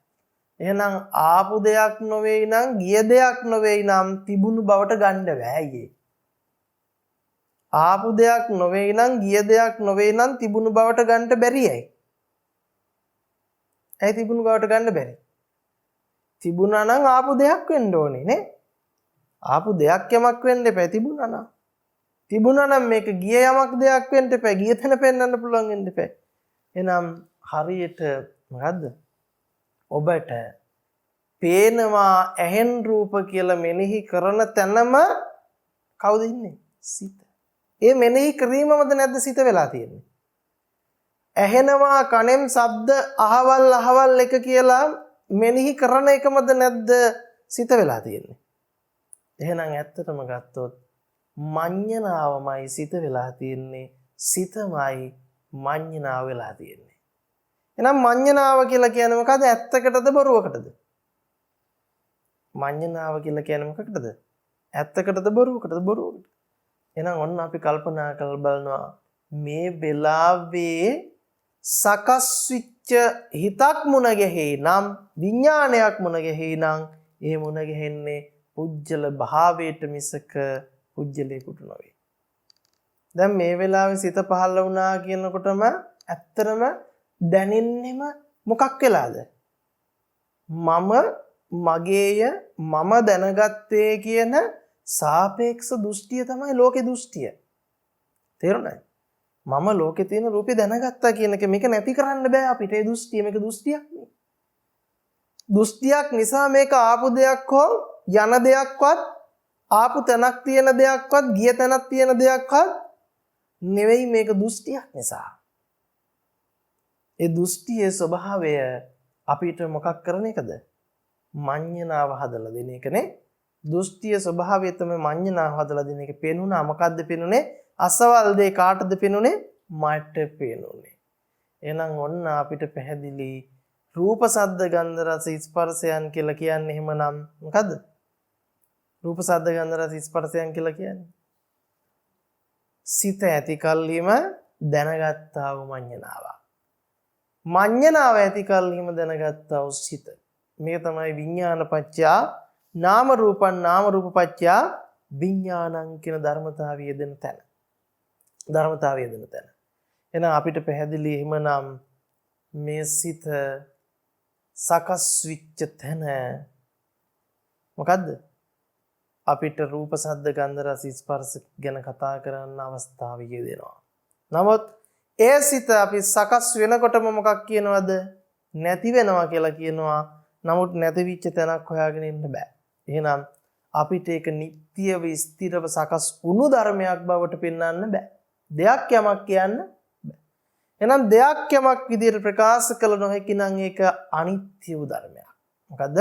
එහෙනම් ආපු දෙයක් නොවේ නම් ගිය දෙයක් නොවේ නම් තිබුණු බවට ගන්න බෑ ඊයේ. ආපු දෙයක් නොවේ නම් ගිය දෙයක් නොවේ නම් තිබුණු බවට ගන්න බැරියයි. ඇයි තිබුණු බවට ගන්න බැරි? තිබුණා නම් ආපු දෙයක් වෙන්න ඕනේ නේ. ආපු දෙයක් යමක් වෙන්න එපා තිබුණා නම්. තිබුණා නම් මේක ගිය යමක් දෙයක් වෙන්න එපා. ගිය තැන පෙන්වන්න පුළුවන් වෙන්න එපා. එහෙනම් හරියට මොකද්ද? ඔබට පේනවා ඇහෙන් රූප කියලා මෙනෙහි කරන තැනම කවුද ඉන්නේ? සිත. ඒ මෙනෙහි කිරීමමද නැද්ද සිත වෙලා තියෙන්නේ? ඇහෙනවා කනෙන් ශබ්ද අහවල් එක කියලා මෙනෙහි කරන එකමද නැද්ද සිත වෙලා තියෙන්නේ? එහෙනම් ඇත්තටම ගත්තොත් මඤ්ඤණාවමයි සිත වෙලා තියෙන්නේ. සිතමයි මඤ්ඤණාව වෙලා තියෙන්නේ. එහෙනම් මඤ්ඤණාව කියලා කියන්නේ මොකද? ඇත්තකටද බොරුවකටද? මඤ්ඤණාව කියලා කියන්නේ මොකකටද? ඇත්තකටද බොරුවකටද? බොරුවකට. එහෙනම් ඔන්න අපි කල්පනා කරලා බලනවා මේ වෙලාවේ සකස් වෙච්ච හිතක් මුණ ගැහේ නම් විඥානයක් මුණ ගැහේ නම් ඒ මුණ ගැහෙන්නේ පුජ්‍යල භාවයට මිසක පුජ්‍යලයකට නොවේ. දැන් මේ වෙලාවේ සිත පහළ වුණා කියනකොටම ඇත්තරම දැනෙන්නෙම මොකක් වෙලාද? මම මගේය මම දැනගත්තේ කියන සාපේක්ෂ දෘෂ්ටිය තමයි ලෝකේ දෘෂ්ටිය. තේරුණාද? මම ලෝකේ තියෙන රූපේ දැනගත්තා කියන එක මේක නැති කරන්න බෑ අපිට. ඒ දෘෂ්ටිය මේක දෘෂ්ටියක් නේ. දෘෂ්ටියක් නිසා මේක ආපු දෙයක් හෝ යන දෙයක්වත් ආපු තැනක් තියෙන දෙයක්වත් ගිය තැනක් තියෙන දෙයක්වත් නෙවෙයි මේක දෘෂ්ටියක් නිසා. ඒ දෘෂ්ටියේ ස්වභාවය අපිට මොකක් කරන එකද? මඤ්ඤණාව හදලා දෙන එකනේ. දෘෂ්ටියේ ස්වභාවය තමයි මඤ්ඤණාව හදලා දෙන එක. පෙනුණා මොකද්ද පෙනුනේ? අසවල් දේ කාටද පෙනුනේ? මට පෙනුනේ. එහෙනම් ඔන්න අපිට පැහැදිලි රූප සද්ද ගන්ධ රස ස්පර්ශයන් කියලා කියන්නේ එහෙමනම් මොකද්ද? රූප සද්ද ගන්ධ රස ස්පර්ශයන් කියලා කියන්නේ සිත ඇති කල්හිම දැනගත්තා වූ මඤ්ඤණාව. මඤ්ඤණාව ඇති කල්හිම දැනගත්තා වූ සිත. මේක තමයි විඥාන පත්‍යා නාම රූපං නාම රූප පත්‍යා විඥානං කියන ධර්මතාවය යෙදෙන තැන. ධර්මතාවය යෙදෙන තැන. එහෙනම් අපිට පැහැදිලි එහෙමනම් මේ සිත සකස් වෙච්ච තැන මොකද්ද? අපිට රූප සද්ද ගන්ධ රස ස්පර්ශ ගැන කතා කරන්න අවස්ථාව යෙදෙනවා. නමුත් ඒ සිත අපි සකස් වෙනකොටම මොකක් කියනවද? නැති වෙනවා කියලා කියනවා. නමුත් නැති වෙච්ච තැනක් හොයාගෙන ඉන්න බෑ. එහෙනම් අපිට ඒක නිට්ටියව ස්ථිරව සකස් වුණු ධර්මයක් බවට පෙන්වන්න බෑ. දෙයක් යමක් කියන්න බෑ. එහෙනම් දෙයක් යමක් විදිහට ප්‍රකාශ කළ නොහැකි නම් ඒක අනිත්‍ය වූ ධර්මයක්. මොකද්ද?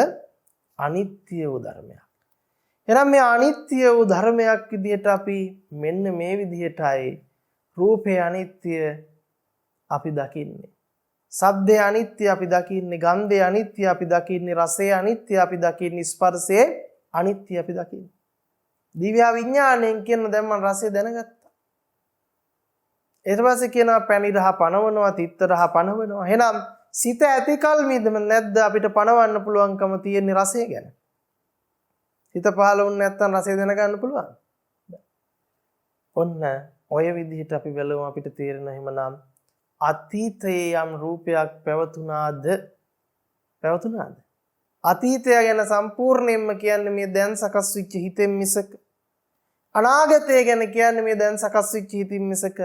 අනිත්‍ය වූ ධර්මයක්. එහෙනම් මේ අනිත්‍ය වූ ධර්මයක් විදිහට අපි මෙන්න මේ විදිහටයි රූපේ අනිත්‍ය අපි දකින්නේ. ශබ්දේ අනිත්‍ය අපි දකින්නේ. ගන්ධේ අනිත්‍ය අපි දකින්නේ. රසයේ අනිත්‍ය අපි දකින්නේ. ස්පර්ශයේ අනිත්‍ය අපි දකින්නේ. දිව්‍ය විඥාණයෙන් කියන දැන් මම රසය දැනගත්තා. ඊට පස්සේ කියනවා පැණි රහ පනවනවා, තිත්ත රහ පනවනවා. එහෙනම් සිත ඇතිකල් මිදම නැද්ද අපිට පනවන්න පුළුවන්කම තියෙන රසය ගැන? හිත පහළ වුණ නැත්නම් රසය දැනගන්න පුළුවන්. ඔන්න ඔය විදිහට අපි බලමු අපිට තේරෙන එහෙමනම් අතීතයේ යම් රූපයක් පැවතුනාද අතීතය ගැන සම්පූර්ණයෙන්ම කියන්නේ මේ දැන් සකස් වෙච්ච හිතෙන් මිසක අනාගතය ගැන කියන්නේ මේ දැන් සකස් වෙච්ච හිතින් මිසක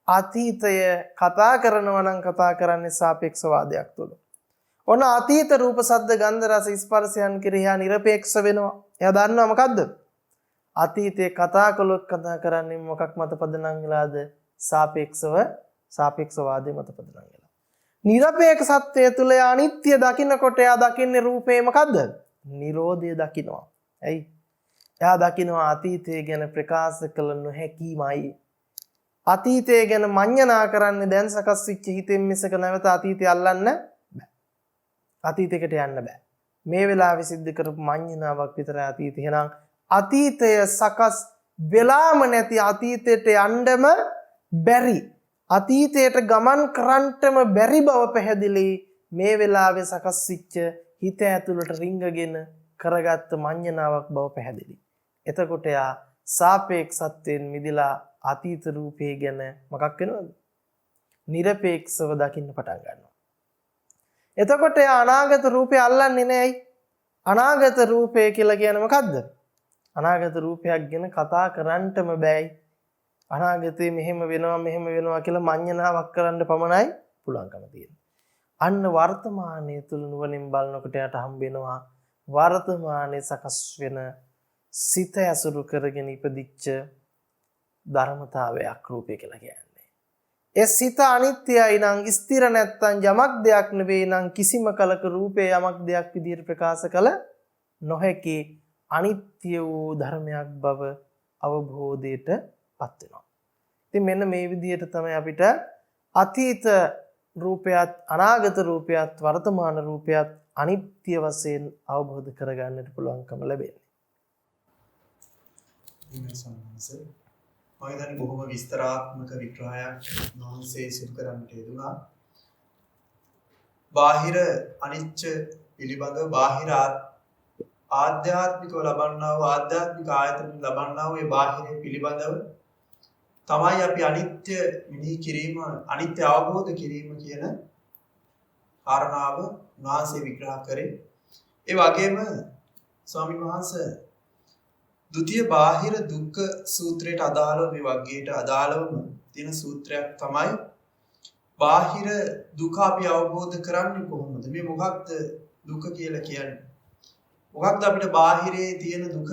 අතීතය කතා කරනවා නම් කතා කරන්නේ සාපේක්ෂවාදයක් තුළ. ඔන්න අතීත රූප සද්ද ගන්ධ රස ස්පර්ශයන් කෙරෙහි නිරපේක්ෂ වෙනවා. එයා දන්නවා මොකද්ද? අතීතේ කතා කළොත් කතා කරන්නේ මොකක් මත පදනම් වෙලාද? සාපේක්ෂවාදයේ මත පදනම් වෙලා. නිරපේක්ෂ සත්‍යය තුල අනිත්‍ය දකින්නකොට එයා දකින්නේ රූපේ මොකද්ද? නිරෝධය දකින්නවා. ඇයි? එයා දකින්නවා අතීතය ගැන ප්‍රකාශ කළ නොහැකිමයි. අතීතය ගැන මඤ්ඤණා කරන්නේ දැන් සකස් වෙච්ච හිතෙන් මිසක නැවත අතීතය අල්ලන්න බෑ. අතීතයකට යන්න බෑ. මේ වෙලාවේ සිද්ධ කරපු මඤ්ඤණාවක් විතරයි අතීතය. එහෙනම් අතීතය සකස් වෙලාම නැති අතීතයට යන්නම බැරි. අතීතයට ගමන් කරන්නටම බැරි බව පැහැදිලි. මේ වෙලාවේ සකස් වෙච්ච හිත ඇතුළට රිංගගෙන කරගත්ත මඤ්ඤණාවක් බව පැහැදිලි. එතකොට යා සාපේක්ෂත්වයෙන් මිදලා අතීත රූපේ ගැන මොකක් වෙනවද? නිරපේක්ෂව දකින්න පටන් ගන්නවා. එතකොට යා අනාගත රූපේ අල්ලන්නේ නැහැයි. අනාගත රූපේ කියලා කියන්නේ මොකද්ද? අනාගත රූපයක් ගැන කතා කරන්නටම බෑයි. අනාගතේ මෙහෙම වෙනවා කියලා මඤ්ඤණාවක් කරන්න පමණයි පුළුවන්කම තියෙන්නේ. අන්න වර්තමානයේ තුල නුවණින් බලනකොට යට හම්බ වෙනවා වර්තමානයේ සකස් වෙන සිත ඇසුරු කරගෙන ඉපදිච්ච ධර්මතාවයක් රූපය කියලා කියන්නේ. ඒ සිත අනිත්‍යයි නම් ස්ථිර නැත්තම් යමක් දෙයක් නෙවෙයි නම් කිසිම කලක රූපේ යමක් දෙයක් විදිහට ප්‍රකාශ කළ නොහැකි අනිත්‍ය වූ ධර්මයක් බව අවබෝධයටපත් වෙනවා. ඉතින් මෙන්න මේ විදිහට තමයි අපිට අතීත රූපයත් අනාගත රූපයත් වර්තමාන රූපයත් අනිත්‍ය වශයෙන් අවබෝධ කරගන්නට පුළුවන්කම ලැබෙන්නේ. මම දැන් බොහොම විස්තරාත්මක විග්‍රහයක් මහන්සේ සිදු කරන්නට යෙදුණා. බාහිර අනිච්ච පිළිබඳව බාහිර ආධ්‍යාත්මිකව ලබන්නා වූ ආධ්‍යාත්මික ආයතන ලබන්නා වූ ඒ බාහිර පිළිබඳව තමයි අපි අනිත්‍ය මෙනෙහි කිරීම අනිත්‍ය අවබෝධ කිරීම කියන කාරණාව මහන්සේ විග්‍රහ කරේ. ඒ වගේම ස්වාමීන් වහන්සේ ද්විතීය බාහිර දුක්ඛ සූත්‍රයට අදාළව මේ වගේට අදාළවම තියෙන සූත්‍රයක් තමයි බාහිර දුක අපි අවබෝධ කරන්නේ කොහොමද? මේ මොකක්ද දුක කියලා කියන්නේ? මොකක්ද අපිට බාහිරේ තියෙන දුක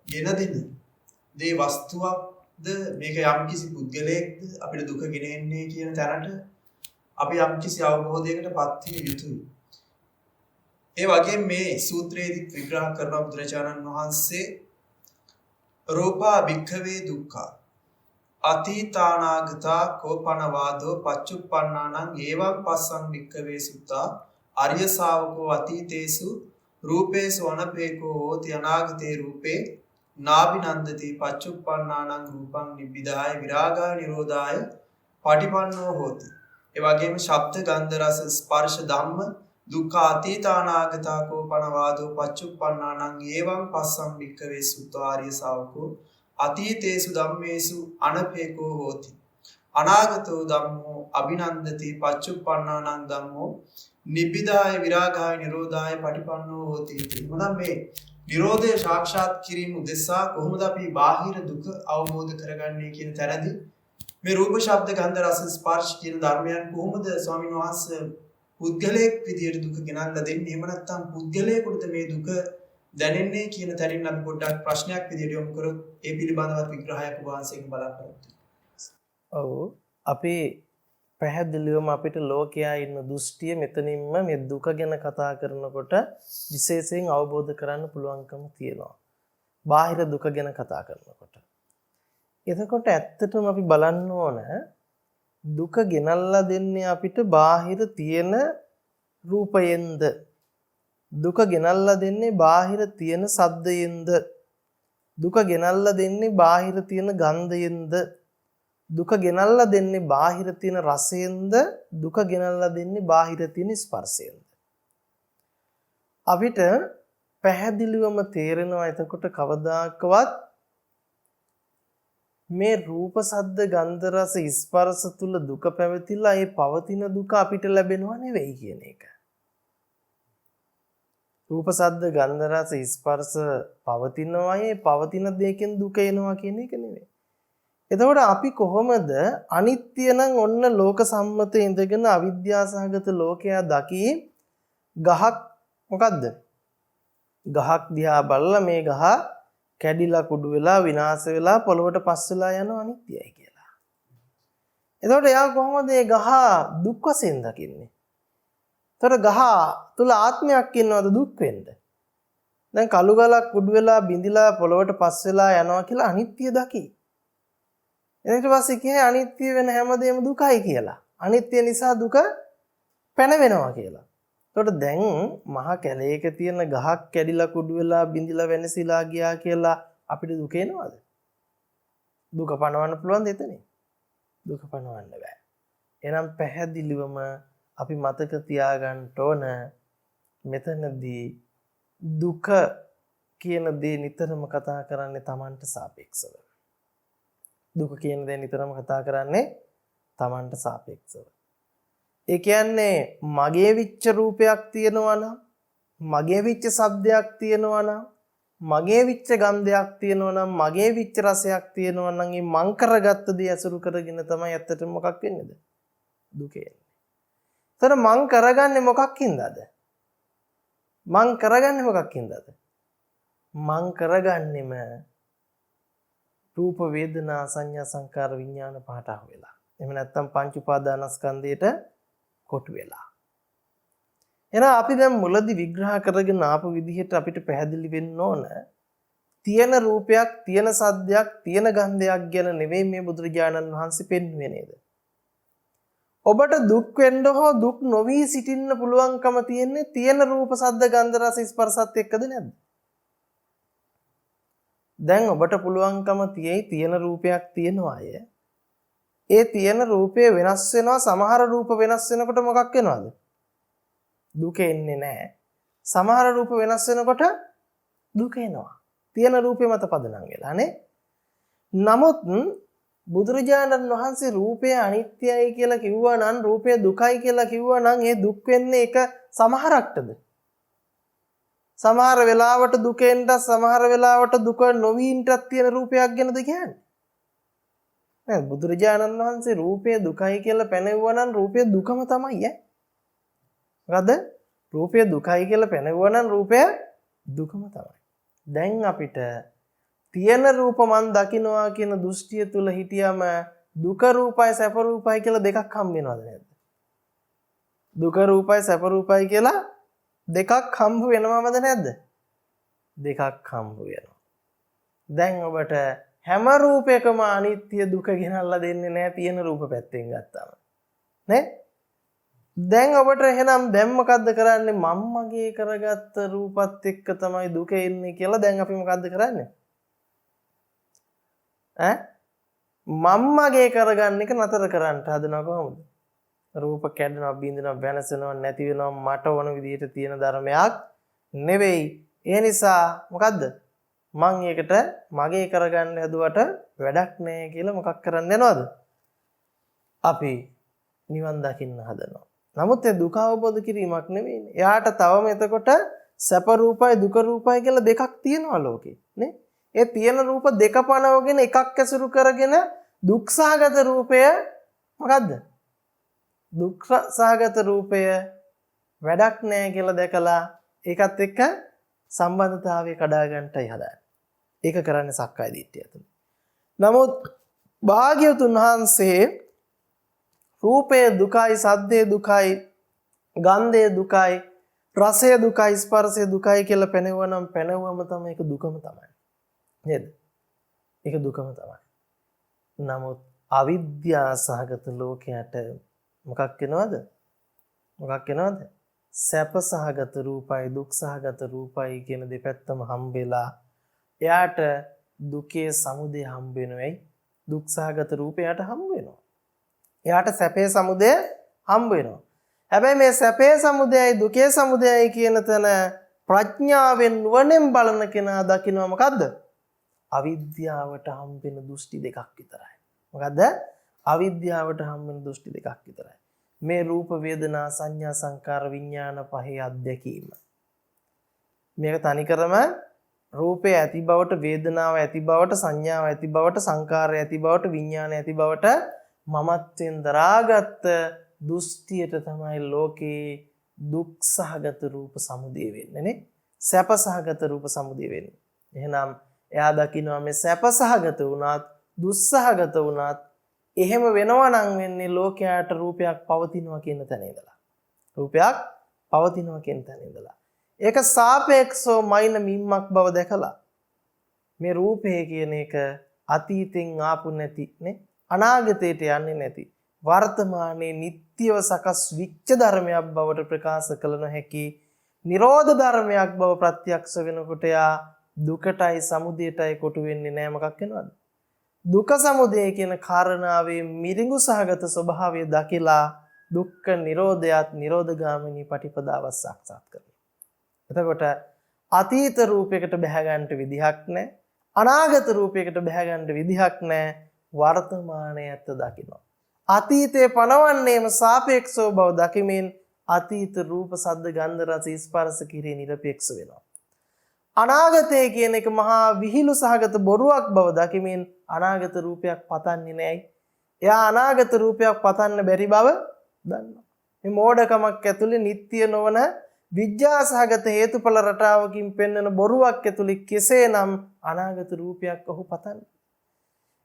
ගෙන දෙන දේ වස්තුවක් මේක යම්කිසි පුද්ගලයෙක්ද අපිට දුක ගෙනෙන්නේ කියන තැනට අපි යම්කිසි අවබෝධයකටපත් විය යුතුයි. ඒ වගේම මේ සූත්‍රයේදී විග්‍රහ කරන බුදුරජාණන් වහන්සේ රූපා භික්ඛවේ දුක්ඛා අතීතානාගතා කෝපනවාදෝ පච්චුප්පන්නානං ඒවං පස්සං භික්ඛවේ සුත්තා ආර්ය ශාවකෝ අතීතේසු රූපේසු අනපේකෝ හෝති අනාගතේ රූපේ නාබිනන්දති පච්චුප්පන්නානං රූපං නිබ්බිදාය විරාගාය නිරෝධාය පටිපන්නෝ හෝති. ඒ වගේම ශබ්ද ගන්ධ රස ස්පර්ශ ධම්ම දුක්ඛ අතීතානාගතා කෝපනවාදෝ පච්චුප්පන්නානං ඒවං පස්සං භික්ඛවේ සුත්තා ආර්ය ශාවකෝ අතීතේසු ධම්මේසු අනපේකෝ හෝති අනාගතෝ ධම්මෝ අභිනන්දති පච්චුප්පන්නානං ධම්මෝ නිබ්බිදාය විරාගාය නිරෝධාය පටිපන්නෝ හෝති. මොනම් මේ නිරෝධය සාක්ෂාත් කිරීම උදෙසා කොහොමද අපි බාහිර දුක අවබෝධ කරගන්නේ කියන තැනදී මේ රූප ශබ්ද ගන්ධ රස ස්පර්ශ කියන ධර්මයන් කොහොමද ස්වාමීන් වහන්සේ පුද්ගලයෙක් විදියට දුක ගෙනල්ලා දෙන්නේ? එහෙම නැත්නම් පුද්ගලයෙකුට මේ දුක දැනෙන්නේ කියන තැනින් අපි පොඩ්ඩක් ප්‍රශ්නයක් විදියට යොමු කරොත් ඒ පිළිබඳව විග්‍රහයක් වහන්සේගෙන් බලාපොරොත්තු වෙනවා. ඔව් අපි පැහැදිලිවම අපිට ලෝකයා ඉන්න දෘෂ්ටිය මෙතනින්ම මේ දුක ගැන කතා කරනකොට විශේෂයෙන් අවබෝධ කරන්න පුළුවන්කම තියෙනවා. බාහිර දුක ගැන කතා කරනකොට. එතකොට ඇත්තටම අපි බලන්න ඕන දුක ගෙනල්ලා දෙන්නේ අපිට බාහිර තියෙන රූපයෙන්ද? දුක ගෙනල්ලා දෙන්නේ බාහිර තියෙන ශබ්දයෙන්ද? දුක ගෙනල්ලා දෙන්නේ බාහිර තියෙන ගන්ධයෙන්ද? දුක ගෙනල්ලා දෙන්නේ බාහිර තියෙන රසයෙන්ද? දුක ගෙනල්ලා දෙන්නේ බාහිර තියෙන ස්පර්ශයෙන්ද? අපිට පැහැදිලිවම තේරෙනවා එතකොට කවදාකවත් මේ රූප ශබ්ද ගන්ධ රස ස්පර්ශ තුල දුක පැවතිලා ඒ පවතින දුක අපිට ලැබෙනව නෙවෙයි කියන එක. රූප ශබ්ද ගන්ධ රස ස්පර්ශ පවතිනවා ඒ පවතින දෙයකින් දුක එනවා කියන එක නෙවෙයි. එතකොට අපි කොහොමද අනිත්‍ය නම් ඔන්න ලෝක සම්මත ඉඳගෙන අවිද්‍යාසහගත ලෝකයා දකි ගහක් මොකද්ද? ගහක් දිහා බලලා මේ ගහ කැඩිලා කුඩු වෙලා විනාශ වෙලා පොළොවට පස් වෙලා යනවා අනිත්‍යයි කියලා. එතකොට එයා කොහොමද මේ ගහ දුක් වශයෙන් දකින්නේ? එතකොට ගහ තුල ආත්මයක් ඉන්නවද දුක් වෙන්න? දැන් කළු ගලක් කුඩු වෙලා බිඳිලා පොළොවට පස් වෙලා යනවා කියලා අනිත්‍ය දකි. ඊට පස්සේ කියන්නේ අනිත්‍ය වෙන හැමදේම දුකයි කියලා. අනිත්‍ය නිසා දුක පැනවෙනවා කියලා. එතකොට දැන් මහ කැලේක තියෙන ගහක් කැඩිලා කුඩු වෙලා බිඳිලා වෙනසිලා ගියා කියලා අපිට දුක එනවද? දුක පණවන්න පුළුවන්ද එතනින්? දුක පණවන්න බෑ. එහෙනම් පැහැදිලිවම අපි මතක තියාගන්න ඕන මෙතනදී දුක කියන දේ නිතරම කතා කරන්නේ Tamanට සාපේක්ෂව. දුක කියන දේ නිතරම කතා කරන්නේ Tamanට සාපේක්ෂව. ඒ කියන්නේ මගේ විච්ච රූපයක් තියෙනවා නම්, මගේ විච්ච ශබ්දයක් තියෙනවා නම්, මගේ විච්ච ගන්ධයක් තියෙනවා නම්, මගේ විච්ච රසයක් තියෙනවා නම් මේ මං කරගත්ත දේ අසුරු කරගෙන තමයි ඇත්තටම මොකක් වෙන්නේද? දුක එන්නේ. ඒතර මං කරගන්නේ මොකක්ින්දද? මං කරගන්නේ මොකක්ින්දද? මං කරගන්නෙම රූප වේදනා සංඥා සංකාර විඥාන පහට අහු වෙලා. එහෙම නැත්නම් පංච උපාදානස්කන්ධයට කොටු වෙලා. එහෙනම් අපි දැන් මුලදී විග්‍රහ කරගෙන ආපු විදිහට අපිට පැහැදිලි වෙන්න ඕන තියෙන රූපයක්, තියෙන සද්දයක්, තියෙන ගන්ධයක් ගැන නෙවෙයි මේ බුදුරජාණන් වහන්සේ පෙන්වන්නේ නේද? ඔබට දුක් වෙන්න හෝ දුක් නොවි සිටින්න පුළුවන්කම තියෙන්නේ තියෙන රූප, සද්ද, ගන්ධ, රස, ස්පර්ශත් එක්කද නැද්ද? දැන් ඔබට පුළුවන්කම තියෙයි තියෙන රූපයක් තියෙනවා අය. ඒ තියෙන රූපය වෙනස් වෙනවා. සමහර රූප වෙනස් වෙනකොට මොකක් වෙනවද? දුක එන්නේ නැහැ. සමහර රූප වෙනස් වෙනකොට දුක එනවා. තියෙන රූපේ මත පදනම් වෙලා නේ. නමුත් බුදුරජාණන් වහන්සේ රූපය අනිත්‍යයි කියලා කිව්වා නම්, රූපය දුකයි කියලා කිව්වා නම් ඒ දුක් වෙන්නේ එක සමහරක්ටද? සමහර වෙලාවට දුකෙන්ද, සමහර වෙලාවට දුක නොවීන්ටත් තියෙන රූපයක් ගැනද කියන්නේ? නෑ, බුදුරජාණන් වහන්සේ රූපය දුකයි කියලා පැනෙවුවා නම් රූපය දුකම තමයි ඈ. මොකද රූපය දුකයි කියලා පැනෙවුවා නම් රූපය දුකම තමයි. දැන් අපිට තියෙන රූප මන් දකින්නවා කියන දෘෂ්ටිය තුල හිටියම දුක රූපයි සැප රූපයි කියලා දෙකක් හම්බ වෙනවද නැද්ද? දුක රූපයි සැප රූපයි කියලා දෙකක් හම්බ වෙනවමද නැද්ද? දෙකක් හම්බ වෙනවා. දැන් ඔබට හැම රූපයකම අනිත්‍ය දුක ගෙනල්ලා දෙන්නේ නැහැ තියෙන රූප පැත්තෙන් ගත්තාම. නේ? දැන් ඔබට එහෙනම් දැන් මොකද්ද කරන්නේ? මම්මගේ කරගත්ත රූපත් එක්ක තමයි දුක එන්නේ කියලා දැන් අපි මොකද්ද කරන්නේ? මම්මගේ කරගන්න එක නතර කරන්න හදනවා කොහොමද? රූප කැඩෙනවා, බිඳෙනවා, වෙනසෙනවා, නැති වෙනවා මට ඕන විදිහට තියෙන ධර්මයක් නෙවෙයි. ඒ නිසා මොකද්ද? මං ඒකට මගේ කරගන්න හැදුවට වැඩක් නැහැ කියලා මොකක් කරන්න යනවද? අපි නිවන් දකින්න හදනවා. නමුත් ඒ දුක අවබෝධ කිරීමක් නෙවෙයිනේ. එයාට තවම එතකොට සැප රූපයි දුක රූපයි කියලා දෙකක් තියෙනවා ලෝකේ නේ? ඒ තියෙන රූප දෙක පනවගෙන එකක් ඇසුරු කරගෙන දුක්සහගත රූපය මොකද්ද? දුක්සහගත රූපය වැඩක් නැහැ කියලා දැකලා ඒකත් එක්ක සම්බන්ධතාවය කඩා ගන්නටයි හදන්නේ. ඒක කරන්නේ සක්කාය දිට්ඨිය තුළ. නමුත් භාග්‍යවතුන් වහන්සේ රූපය දුකයි, සද්දේ දුකයි, ගන්ධය දුකයි, රසය දුකයි, ස්පර්ශය දුකයි කියලා පෙනෙවනම් පෙනෙවම තමයි ඒක දුකම තමයි. නේද? ඒක දුකම තමයි. නමුත් අවිද්‍යා සහගත ලෝකයට මොකක් වෙනවද? මොකක් වෙනවද? සැප සහගත රූපයි, දුක් සහගත රූපයි කියන දෙපැත්තම හම්බෙලා එයාට දුකේ සමුදය හම්බ වෙනවයි. දුක් සහගත රූපයට හම්බ වෙනවා. එයාට සැපේ සමුදය හම්බ වෙනවා. හැබැයි මේ සැපේ සමුදයයි දුකේ සමුදයයි කියන තැන ප්‍රඥාවෙන් නුවණෙන් බලන කෙනා දකිනවා මොකද්ද? අවිද්‍යාවට හම්බෙන දෘෂ්ටි දෙකක් විතරයි. මොකද්ද? අවිද්‍යාවට හම්බෙන දෘෂ්ටි දෙකක් විතරයි. මේ රූප වේදනා සංඥා සංකාර විඥාන පහේ අධ්‍යක්ීම. මේක තනිකරම රූපේ ඇති බවට, වේදනාව ඇති බවට, සංඥාව ඇති බවට, සංකාරය ඇති බවට, විඥානය ඇති බවට මමත්වෙන් දරාගත් දෘෂ්ටියට තමයි ලෝකේ දුක් සහගත රූප සමුදය වෙන්නේ නේ. සැප සහගත රූප සමුදය වෙන්නේ. එහෙනම් එයා දකිනවා මේ සැප සහගත වුණත් දුස්සහගත වුණත් එහෙම වෙනවා නම් වෙන්නේ ලෝකයට රූපයක් පවතිනවා කියන තැන ඉඳලා. රූපයක් පවතිනවා කියන තැන ඉඳලා. ඒක සාපේක්ෂව මයින් මිම්මක් බව දැකලා මේ රූපය කියන එක අතීතෙන් ආපු නැති නේ, අනාගතයට යන්නේ නැති, වර්තමානයේ නිට්ටියව සකස් විච්ඡ ධර්මයක් බවට ප්‍රකාශ කළ නොහැකි නිරෝධ ධර්මයක් බව ප්‍රත්‍යක්ෂ වෙනකොට යා දුකටයි සමුදයටයි කොටු වෙන්නේ නැහැ. මොකක් වෙනවද? දුක සමුදය කියන කාරණාවේ මිරිඟු සහගත ස්වභාවය දකිලා දුක්ඛ නිරෝධයත් නිරෝධගාමිනී පටිපදාව සාක්ෂාත් කරනවා. එතකොට අතීත රූපයකට බැහැ ගන්නට විදිහක් නැහැ. අනාගත රූපයකට බැහැ ගන්නට විදිහක් නැහැ. වර්තමානයේ ඇත්ත දකිනවා. අතීතේ පනවන්නේම සාපේක්ෂව බව දකිමින් අතීත රූප සද්ද ගන්ධ රස ස්පර්ශ කිරේ නිරපේක්ෂ වෙනවා. අනාගතය කියන එක මහා විහිළු සහගත බොරුවක් බව දකිමින් අනාගත රූපයක් පතන්නේ නැයි. එයා අනාගත රූපයක් පතන්න බැරි බව දන්නවා. මේ මෝඩකමක් ඇතුලේ නිට්ටිය නොවන විඥා සහගත හේතුඵල රටාවකින් පෙන්වන බොරුවක් ඇතුලේ කෙසේනම් අනාගත රූපයක් ඔහු පතන්නේ.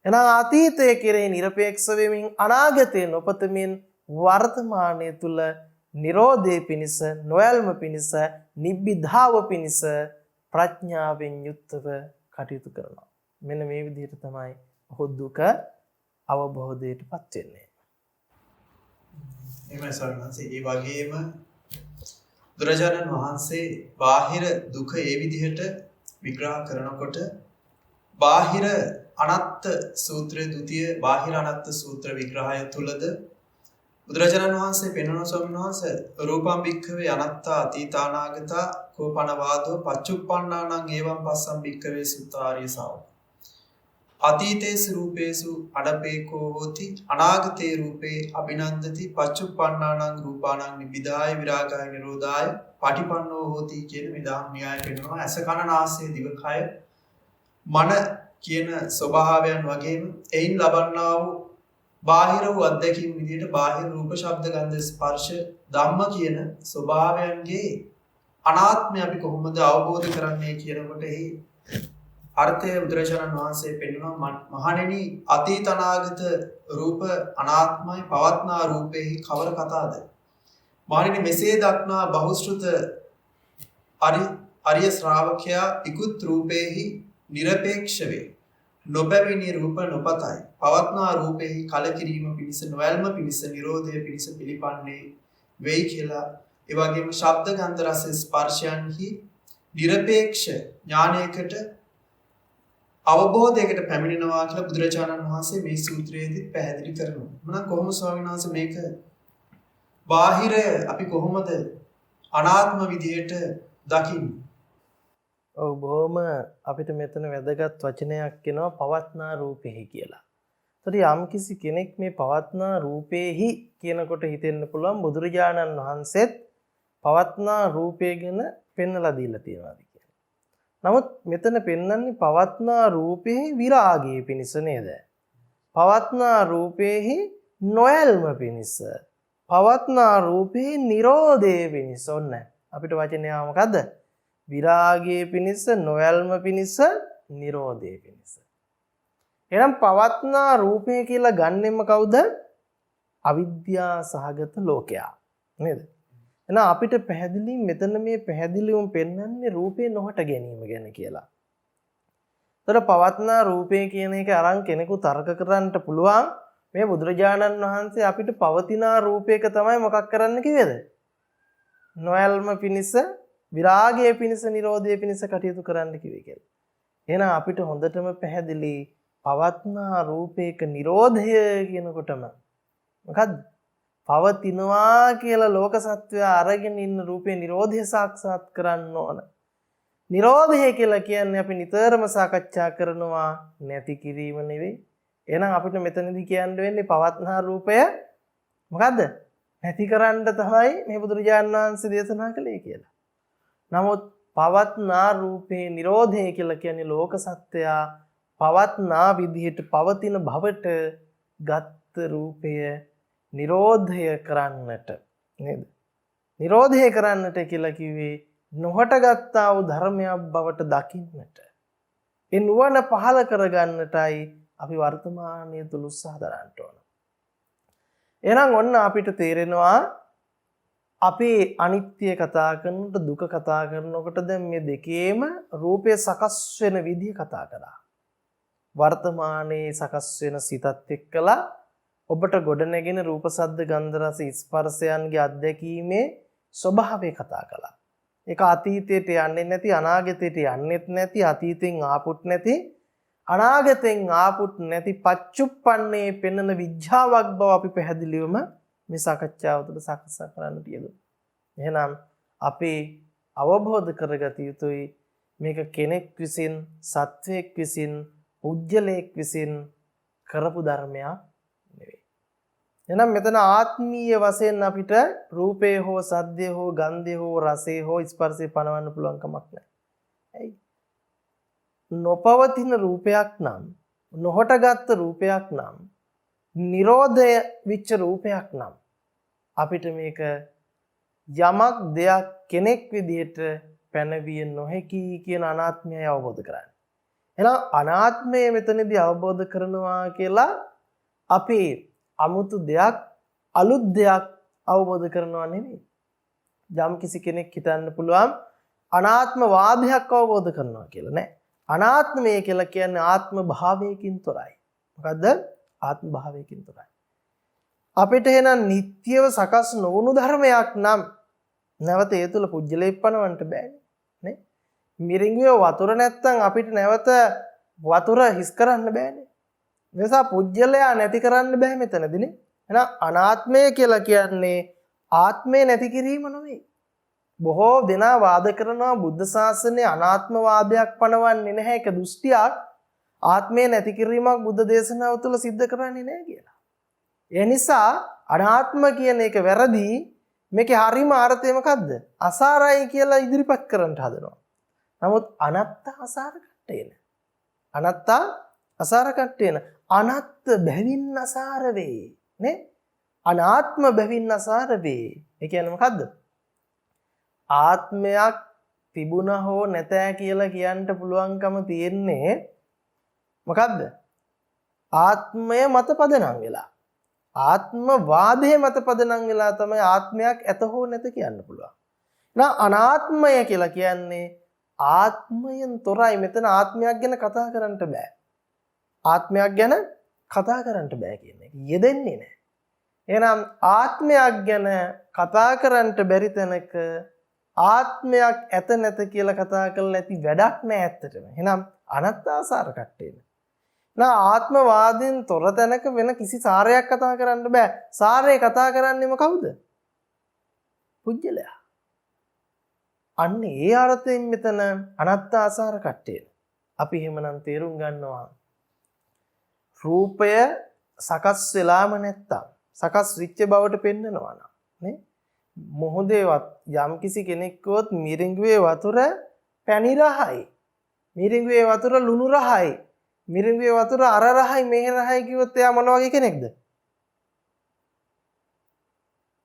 එහෙනම් අතීතයේ කෙරෙහි නිරපේක්ෂ වෙමින් අනාගතය නොපතමින් වර්තමානයේ තුල නිරෝධයේ පිණිස, නොයල්ම පිණිස, නිබ්බිධාව පිණිස ප්‍රඥාවෙන් යුක්තව කටයුතු කරනවා. මෙන්න මේ විදිහට තමයි ඔහු දුක අවබෝධයටපත් වෙන්නේ. එහෙමයි සර්ණන්සේ. ඒ වගේම බුදුරජාණන් වහන්සේ බාහිර දුක ඒ විදිහට විග්‍රහ කරනකොට බාහිර අනත්ත් සූත්‍රයේ ဒုတိ ය බාහිර අනත්ත් සූත්‍ර විග්‍රහය තුලද බුදුරජාණන් වහන්සේ පෙන්වන ස්වාමීන් වහන්සේ රූපම් භික්ඛවේ අනත්තා අතීතානාගතා කෝපනවාදෝ පච්චුප්පන්නානං ඒවං පස්සම් භික්ඛවේ සුත්තාරිය ශාවක. අතීතේසු රූපේසු අඩපේකෝ හෝති අනාගතේ රූපේ අභිනන්දති පච්චුප්පන්නානං රූපානං නිබ්බිදාය විරාගාය නිරෝධාය පටිපන්නෝ හෝති කියන විධාන න්‍යාය පෙන්වනවා. ඇස කන නාසය දිවකය මන කියන ස්වභාවයන් වගේම එයින් ලබන්නා වූ බාහිර වූ අත්දැකීම් විදිහට බාහිර රූප ශබ්ද ගන්ධ ස්පර්ශ ධම්ම කියන ස්වභාවයන්ගේ අනාත්මය අපි කොහොමද අවබෝධ කරන්නේ කියනකොට එහි අර්ථය බුදුරජාණන් වහන්සේ පෙන්වනවා මහණෙනි අතීත අනාගත රූප අනාත්මයි පවත්නා රූපෙහි කවර කතාද? මහණෙනි මෙසේ දක්නා බහුශ්‍රුත අරිය ශ්‍රාවකයා ඉකුත් රූපෙහි নিরপেক্ষ වේ. නොබැවිනි රූප නොපතයි. පවත්නා රූපෙහි කලකිරීම පිණිස නොයල්ම පිණිස නිරෝධය පිණිස පිළිපන්නේ වෙයි කියලා. ඒ වගේම ශබ්ද ගන්ධ රස ස්පර්ශයන්හි নিরপেক্ষ ඥානයකට අවබෝධයකට පැමිණෙනවා කියලා බුදුරජාණන් වහන්සේ මේ සූත්‍රයේදී පැහැදිලි කරනවා. මොනවා කොහොම ස්වාමීන් වහන්සේ මේක බාහිර අපි කොහොමද අනාත්ම විදියට දකින්නේ? ඔව් බොහොම අපිට මෙතන වැදගත් වචනයක් එනවා පවත්නා රූපෙහි කියලා. ඒතර යම්කිසි කෙනෙක් මේ පවත්නා රූපෙහි කියනකොට හිතෙන්න පුළුවන් බුදුරජාණන් වහන්සේත් පවත්නා රූපය ගැන පෙන්වලා දීලා තියෙනවා කියලා. නමුත් මෙතන පෙන්වන්නේ පවත්නා රූපෙහි විරාගයේ පිණිස නේද? පවත්නා රූපෙහි නොයල්ම පිණිස. පවත්නා රූපෙහි නිරෝධයේ පිණිස. ඔන්න අපිට වචනය මොකද්ද? විරාගයේ පිණිස, නොයල්ම පිණිස, නිරෝධයේ පිණිස. එහෙනම් පවත්නා රූපය කියලා ගන්නෙම කවුද? අවිද්‍යා සහගත ලෝකයා. නේද? එහෙනම් අපිට පැහැදිලි මෙතන මේ පැහැදිලිවම පෙන්වන්නේ රූපේ නොහට ගැනීම ගැන කියලා. ඒතර පවත්නා රූපය කියන එක අරන් කෙනෙකු තර්ක කරන්නට පුළුවන් මේ බුදුරජාණන් වහන්සේ අපිට පවතිනා රූපයක තමයි මොකක් කරන්න කිව්වේද? නොයල්ම පිණිස, විරාගයේ පිණිස, නිරෝධයේ පිණිස කටයුතු කරන්න කිව්වේ කියලා. එහෙනම් අපිට හොඳටම පැහැදිලි පවත්නා රූපයක නිරෝධය කියනකොටම මොකද්ද? පවතිනවා කියලා ලෝක සත්වය අරගෙන ඉන්න රූපේ නිරෝධය සාක්ෂාත් කරන්න ඕන. නිරෝධය කියලා කියන්නේ අපි නිතරම සාකච්ඡා කරනවා නැති කිරීම නෙවෙයි. එහෙනම් අපිට මෙතනදී කියන්න වෙන්නේ පවත්නා රූපය මොකද්ද? නැති කරන්න තමයි මේ බුදුරජාණන් වහන්සේ දේශනා කළේ කියලා. නමුත් පවත්නා රූපේ නිරෝධය කියලා කියන්නේ ලෝක සත්‍යය පවත්නා විදිහට පවතින භවට ගත් රූපය නිරෝධය කරන්නට නේද? නිරෝධය කරන්නට කියලා කිව්වේ නොහට ගත්තා වූ ධර්මයක් බවට දකින්නට. ඒ නුවණ පහළ කරගන්නටයි අපි වර්තමානයේ තුල උත්සාහ දරන්න ඕන. එහෙනම් ඔන්න අපිට තේරෙනවා අපි අනිත්‍ය කතා කරනකොට දුක කතා කරනකොට දැන් මේ දෙකේම රූපය සකස් වෙන විදිහ කතා කරා. වර්තමානයේ සකස් වෙන සිතත් එක්කලා ඔබට ගොඩනැගෙන රූප සද්ද ගන්ධ රස ස්පර්ශයන්ගේ අත්දැකීමේ ස්වභාවය කතා කළා. ඒක අතීතයට යන්නේ නැති, අනාගතයට යන්නේත් නැති, අතීතෙන් ආපුත් නැති, අනාගතෙන් ආපුත් නැති පච්චුප්පන්නේ පෙන්වන විඥාවක් බව අපි පැහැදිලිවම මේ සාකච්ඡාව තුළ සාකච්ඡා කරන්නට යෙදුණා. එහෙනම් අපි අවබෝධ කරගත යුතුයි මේක කෙනෙක් විසින්, සත්වයක් විසින්, පුජ්‍යලයක් විසින් කරපු ධර්මයක් නෙවෙයි. එහෙනම් මෙතන ආත්මීය වශයෙන් අපිට රූපේ හෝ සද්දේ හෝ ගන්ධේ හෝ රසේ හෝ ස්පර්ශේ පනවන්න පුළුවන් කමක් නැහැ. ඇයි? නොපවතින රූපයක් නම්, නොහටගත් රූපයක් නම්, නිරෝධය විච්ච රූපයක් නම් අපිට මේක යමක් දෙයක් කෙනෙක් විදිහට පැනවිය නොහැකි කියන අනාත්මය අවබෝධ කරගන්න. එහෙනම් අනාත්මය මෙතනදී අවබෝධ කරනවා කියලා අපි අමුතු දෙයක්, අලුත් දෙයක් අවබෝධ කරනවා නෙවෙයි. යම් කිසි කෙනෙක් හිතන්න පුළුවන් අනාත්ම වාදයක් අවබෝධ කරනවා කියලා. නෑ. අනාත්මය කියලා කියන්නේ ආත්ම භාවයකින් තොරයි. මොකද්ද? ආත්ම භාවයකින් තොරයි. අපිට එහෙනම් නිට්ටියව සකස් නොවුණු ධර්මයක් නම් නැවත ඒ තුල පුජ්‍යලේ පනවන්න බෑනේ. නේ? මිරිඟුවේ වතුර නැත්තම් අපිට නැවත වතුර හිස් කරන්න බෑනේ. නිසා පුජ්‍යලයා නැති කරන්න බෑ මෙතනදීනේ. එහෙනම් අනාත්මය කියලා කියන්නේ ආත්මය නැති කිරීම නෙවෙයි. බොහෝ දෙනා වාද කරනවා බුද්ධ ශාසනයේ අනාත්මවාදයක් පනවන්නේ නැහැ, ඒක දෘෂ්ටියක්. ආත්මය නැති කිරීමක් බුද්ධ දේශනාව තුළ සිද්ධ කරන්නේ නැහැ කියලා. ඒ නිසා අනාත්ම කියන එක වැරදි. මේකේ හරිම අර්ථය මොකද්ද? අසාරයි කියලා ඉදිරිපත් කරන්න හදනවා. නමුත් අනත්ත අසාර කට්ටේන. අනත්ත අසාර කට්ටේන. අනත්ත බැවින් අසාර වේ. නේ? අනාත්ම බැවින් අසාර වේ. ඒ කියන්නේ මොකද්ද? ආත්මයක් තිබුණා හෝ නැතෑ කියලා කියන්න පුළුවන්කම තියෙන්නේ මොකද්ද? ආත්මය මත පදනම් වෙලා. ආත්මවාදයේ මත පදනම් වෙලා තමයි ආත්මයක් ඇත හෝ නැත කියන්න පුළුවන්. අනාත්මය කියලා කියන්නේ ආත්මයෙන් තොරයි. මෙතන ආත්මයක් ගැන කතා කරන්න බෑ. ආත්මයක් ගැන කතා කරන්න බෑ කියන එක යෙදෙන්නේ නැහැ. එහෙනම් ආත්මයක් ගැන කතා කරන්න බැරි තැනක ආත්මයක් ඇත නැත කියලා කතා කරලා නැති වැඩක් නෑ ඇත්තටම. එහෙනම් අනත්තාසාර කට්ටේන. ආත්මවාදයෙන් තොර තැනක වෙන කිසි සාරයක් කතා කරන්න බෑ. සාරය කතා කරන්නේම කවුද? පුජ්‍යලයා. අන්න ඒ අර්ථයෙන් මෙතන අනත්තාසාර කට්ටේන. අපි එහෙමනම් තේරුම් ගන්නවා රූපය සකස් වෙලාම නැත්තම් සකස් වෙච්ච බවට පෙන්නනවා නේ. මොහොතේවත් යම්කිසි කෙනෙක්වොත් මිරිඟුවේ වතුර පැණි රහයි. මිරිඟුවේ වතුර ලුණු රහයි. මිරිඟුවේ වතුර අර රහයි මෙහෙ රහයි කිව්වොත් එයා මොන වගේ කෙනෙක්ද?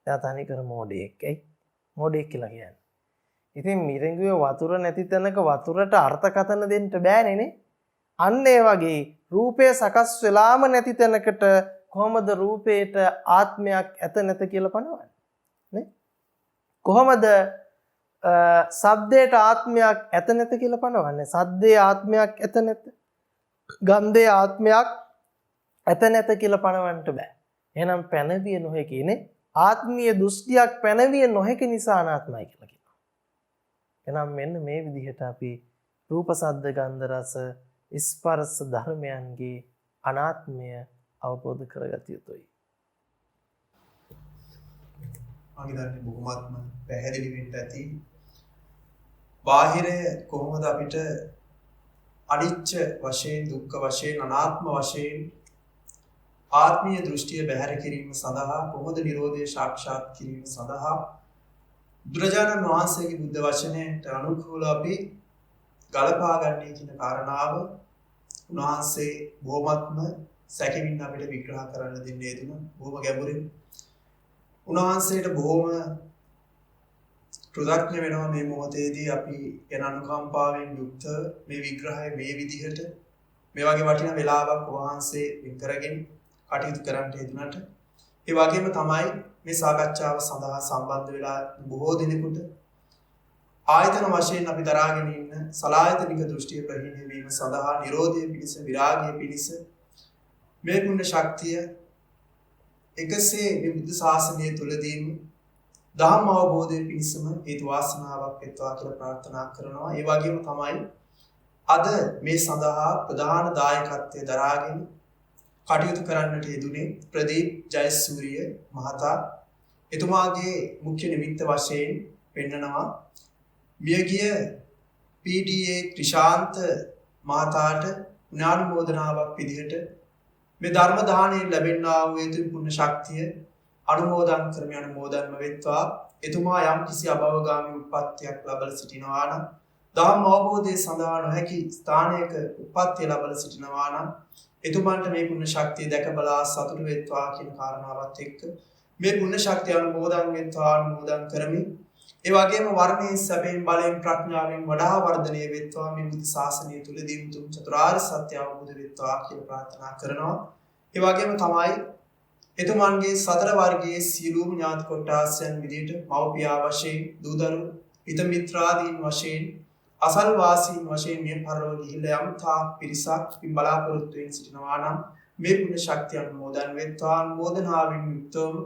එයා තනිකර මෝඩයෙක්. ඇයි? මෝඩයෙක් කියලා කියන්නේ. ඉතින් මිරිඟුවේ වතුර නැති තැනක වතුරට අර්ථකථන දෙන්න බෑනේ නේ. අන්න ඒ වගේ රූපය සකස් වෙලාම නැති තැනකට කොහොමද රූපේට ආත්මයක් ඇත නැත කියලා පනවන්නේ නේ? කොහොමද සද්දේට ආත්මයක් ඇත නැත කියලා පනවන්නේ? සද්දේ ආත්මයක් ඇත නැත, ගන්ධේ ආත්මයක් ඇත නැත කියලා පනවන්න බෑ. එහෙනම් පැනවිය නොහැකිනේ. ආත්මීය දෘෂ්ටියක් පැනවිය නොහැකි නිසා අනාත්මයි කියලා කියනවා. එහෙනම් මෙන්න මේ විදිහට අපි රූප, සද්ද, ගන්ධ, රස, ස්පර්ශ ධර්මයන්ගේ අනාත්මය අවබෝධ කරගත යුතුයි. මම හිතන්නේ බොහොමත්ම පැහැදිලි වෙන්න ඇති. බාහිරය කොහොමද අපිට අනිච්ච වශයෙන්, දුක්ඛ වශයෙන්, අනාත්ම වශයෙන් ආත්මීය දෘෂ්ටිය බැහැර කිරීම සඳහා කොහොමද නිරෝධය සාක්ෂාත් කිරීම සඳහා බුදුරජාණන් වහන්සේගේ බුද්ධ වචනයට අනුකූලව අපි ගලපා ගන්නේ කියන කාරණාව උන්වහන්සේ බොහොමත්ම සැකෙමින් අපිට විග්‍රහ කරන්න දෙන්නේ දුන බොහොම ගැඹුරින්. උන්වහන්සේට බොහොම කෘතඥ වෙනවා මේ මොහොතේදී අපි යන අනුකම්පාවෙන් යුක්ත මේ විග්‍රහය මේ විදිහට මේ වගේ වටිනා වෙලාවක් වහන්සේ වින් කරගෙන කටයුතු කරන්න හේතුනට ඒ වගේම තමයි මේ සාකච්ඡාව සඳහා සම්බන්ධ වෙලා බොහෝ දිනෙකට ආයතන වශයෙන් අපි දරාගෙන ඉන්න සලායතනික දෘෂ්ටිය ප්‍රහීණය වීම සඳහා නිරෝධය පිණිස විරාගය පිණිස මේ පුණ්‍ය ශක්තිය එකසේ මේ බුද්ධ ශාසනය තුලදීම ධම්ම අවබෝධය පිණිසම හේතු වාසනාවක් වෙත්වා කියලා ප්‍රාර්ථනා කරනවා. ඒ වගේම තමයි අද මේ සඳහා ප්‍රධාන දායකත්වයේ දරාගෙන කටයුතු කරන්නට යෙදුනේ ප්‍රදීප් ජයසූරිය මහතා. එතුමාගේ මුඛ්‍ය නිමිත්ත වශයෙන් පෙන්නනවා මියගිය PDA ක්‍රිෂාන්ත මහතාට ඥානමෝදනාවක් විදිහට මේ ධර්ම දාණයෙන් ලැබෙනා වූ ඒ පුණ්‍ය ශක්තිය අනුමෝදන් කරමින් අනුමෝදන්ම වෙත්වා. එතුමා යම් කිසි අභවගාමී උප්පත්තියක් ලබලා සිටිනවා නම් ධම්ම අවබෝධය සඳහා නොහැකි ස්ථානයක උප්පත්තිය ලබලා සිටිනවා නම් එතුමන්ට මේ පුණ්‍ය ශක්තිය දැක බලා සතුටු වෙත්වා කියන කාරණාවත් එක්ක මේ පුණ්‍ය ශක්තිය අනුමෝදන් වෙත්වා අනුමෝදන් කරමින් ඒ වගේම වර්ණයෙන් සැපයෙන් බලයෙන් ප්‍රඥාවෙන් වඩා වර්ධනය වෙත්වා මේ බුද්ධ ශාසනය තුලදී උතුම් චතුරාර්ය සත්‍ය අවබෝධ වෙත්වා කියලා ප්‍රාර්ථනා කරනවා. ඒ වගේම තමයි එතුමන්ගේ සතර වර්ගයේ සියලුම ඥාති කොටාසයන් විදිහට මව්පියා වශයෙන් දූ දරු හිත මිත්‍රාදීන් වශයෙන් අසල්වාසීන් වශයෙන් මේ පරලොව ගිහිල්ලා යම් තාක් පිරිසක් බලාපොරොත්තු වෙමින් සිටිනවා නම් මේ පුණ්‍ය ශක්තිය අනුමෝදන් වෙත්වා. අනුමෝදනාවෙන් යුක්තව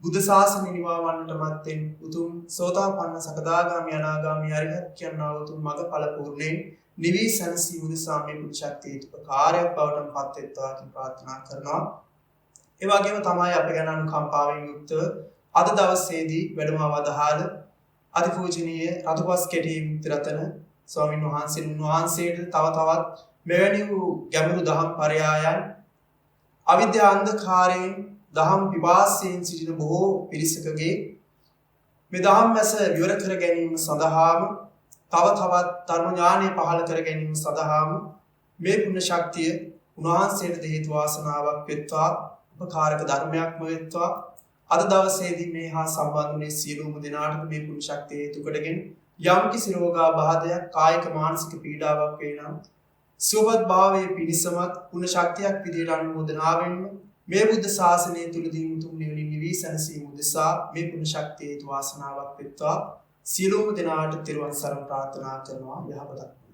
බුද්ධ ශාසනය නිවා වන්නට මත්තෙන් උතුම් සෝතාපන්න සකදාගාමි අනාගාමි අරිහත් කියනා උතුම් මඟ ඵල පූර්ණයෙන් නිවි සැනසීම උදෙසා මේ පුණ්‍ය ශක්තිය උපකාරයක් බවට පත් වෙත්වා කියලා ප්‍රාර්ථනා කරනවා. ඒ වගේම තමයි අප ගැන අනුකම්පාවෙන් යුක්තව අද දවසේදී වැඩම අවදාළ අතිපූජනීය රතුපස් කෙටි මුක්තිරතන ස්වාමීන් වහන්සේට තව තවත් මෙවැනි වූ ගැඹුරු දහම් පරයායන් අවිද්‍යා අන්ධකාරයෙන් දහම් පිපාසයෙන් සිටින බොහෝ පිරිසකගේ මේ දහම් මැස විවර කර ගැනීම සඳහාම තව තවත් ධර්ම ඥානය පහළ කර ගැනීම සඳහාම මේ පුණ්‍ය ශක්තිය උන්වහන්සේට හේතු වාසනාවක් වෙත්වා. උපකාරක ධර්මයක්ම වෙත්වා. අද දවසේදී මේ හා සම්බන්ධ වුණේ සියලුම දෙනාට මේ පුණ්‍ය ශක්තිය හේතු කොටගෙන යම් කිසි රෝගාබාධයක් කායික මානසික පීඩාවක් වේ නම් සුවපත් භාවයේ පිණිසමත් ගුණ ශක්තියක් විදියට අනුමෝදනා වෙන්න මේ බුද්ධ ශාසනය තුලදී මුතුන් නිවනින් නිවී සැනසීම උදෙසා මේ ගුණ ශක්තිය හේතු වාසනාවක් වෙත්වා සියලුම දෙනාට තෙරුවන් සරණ ප්‍රාර්ථනා කරනවා යහපතක්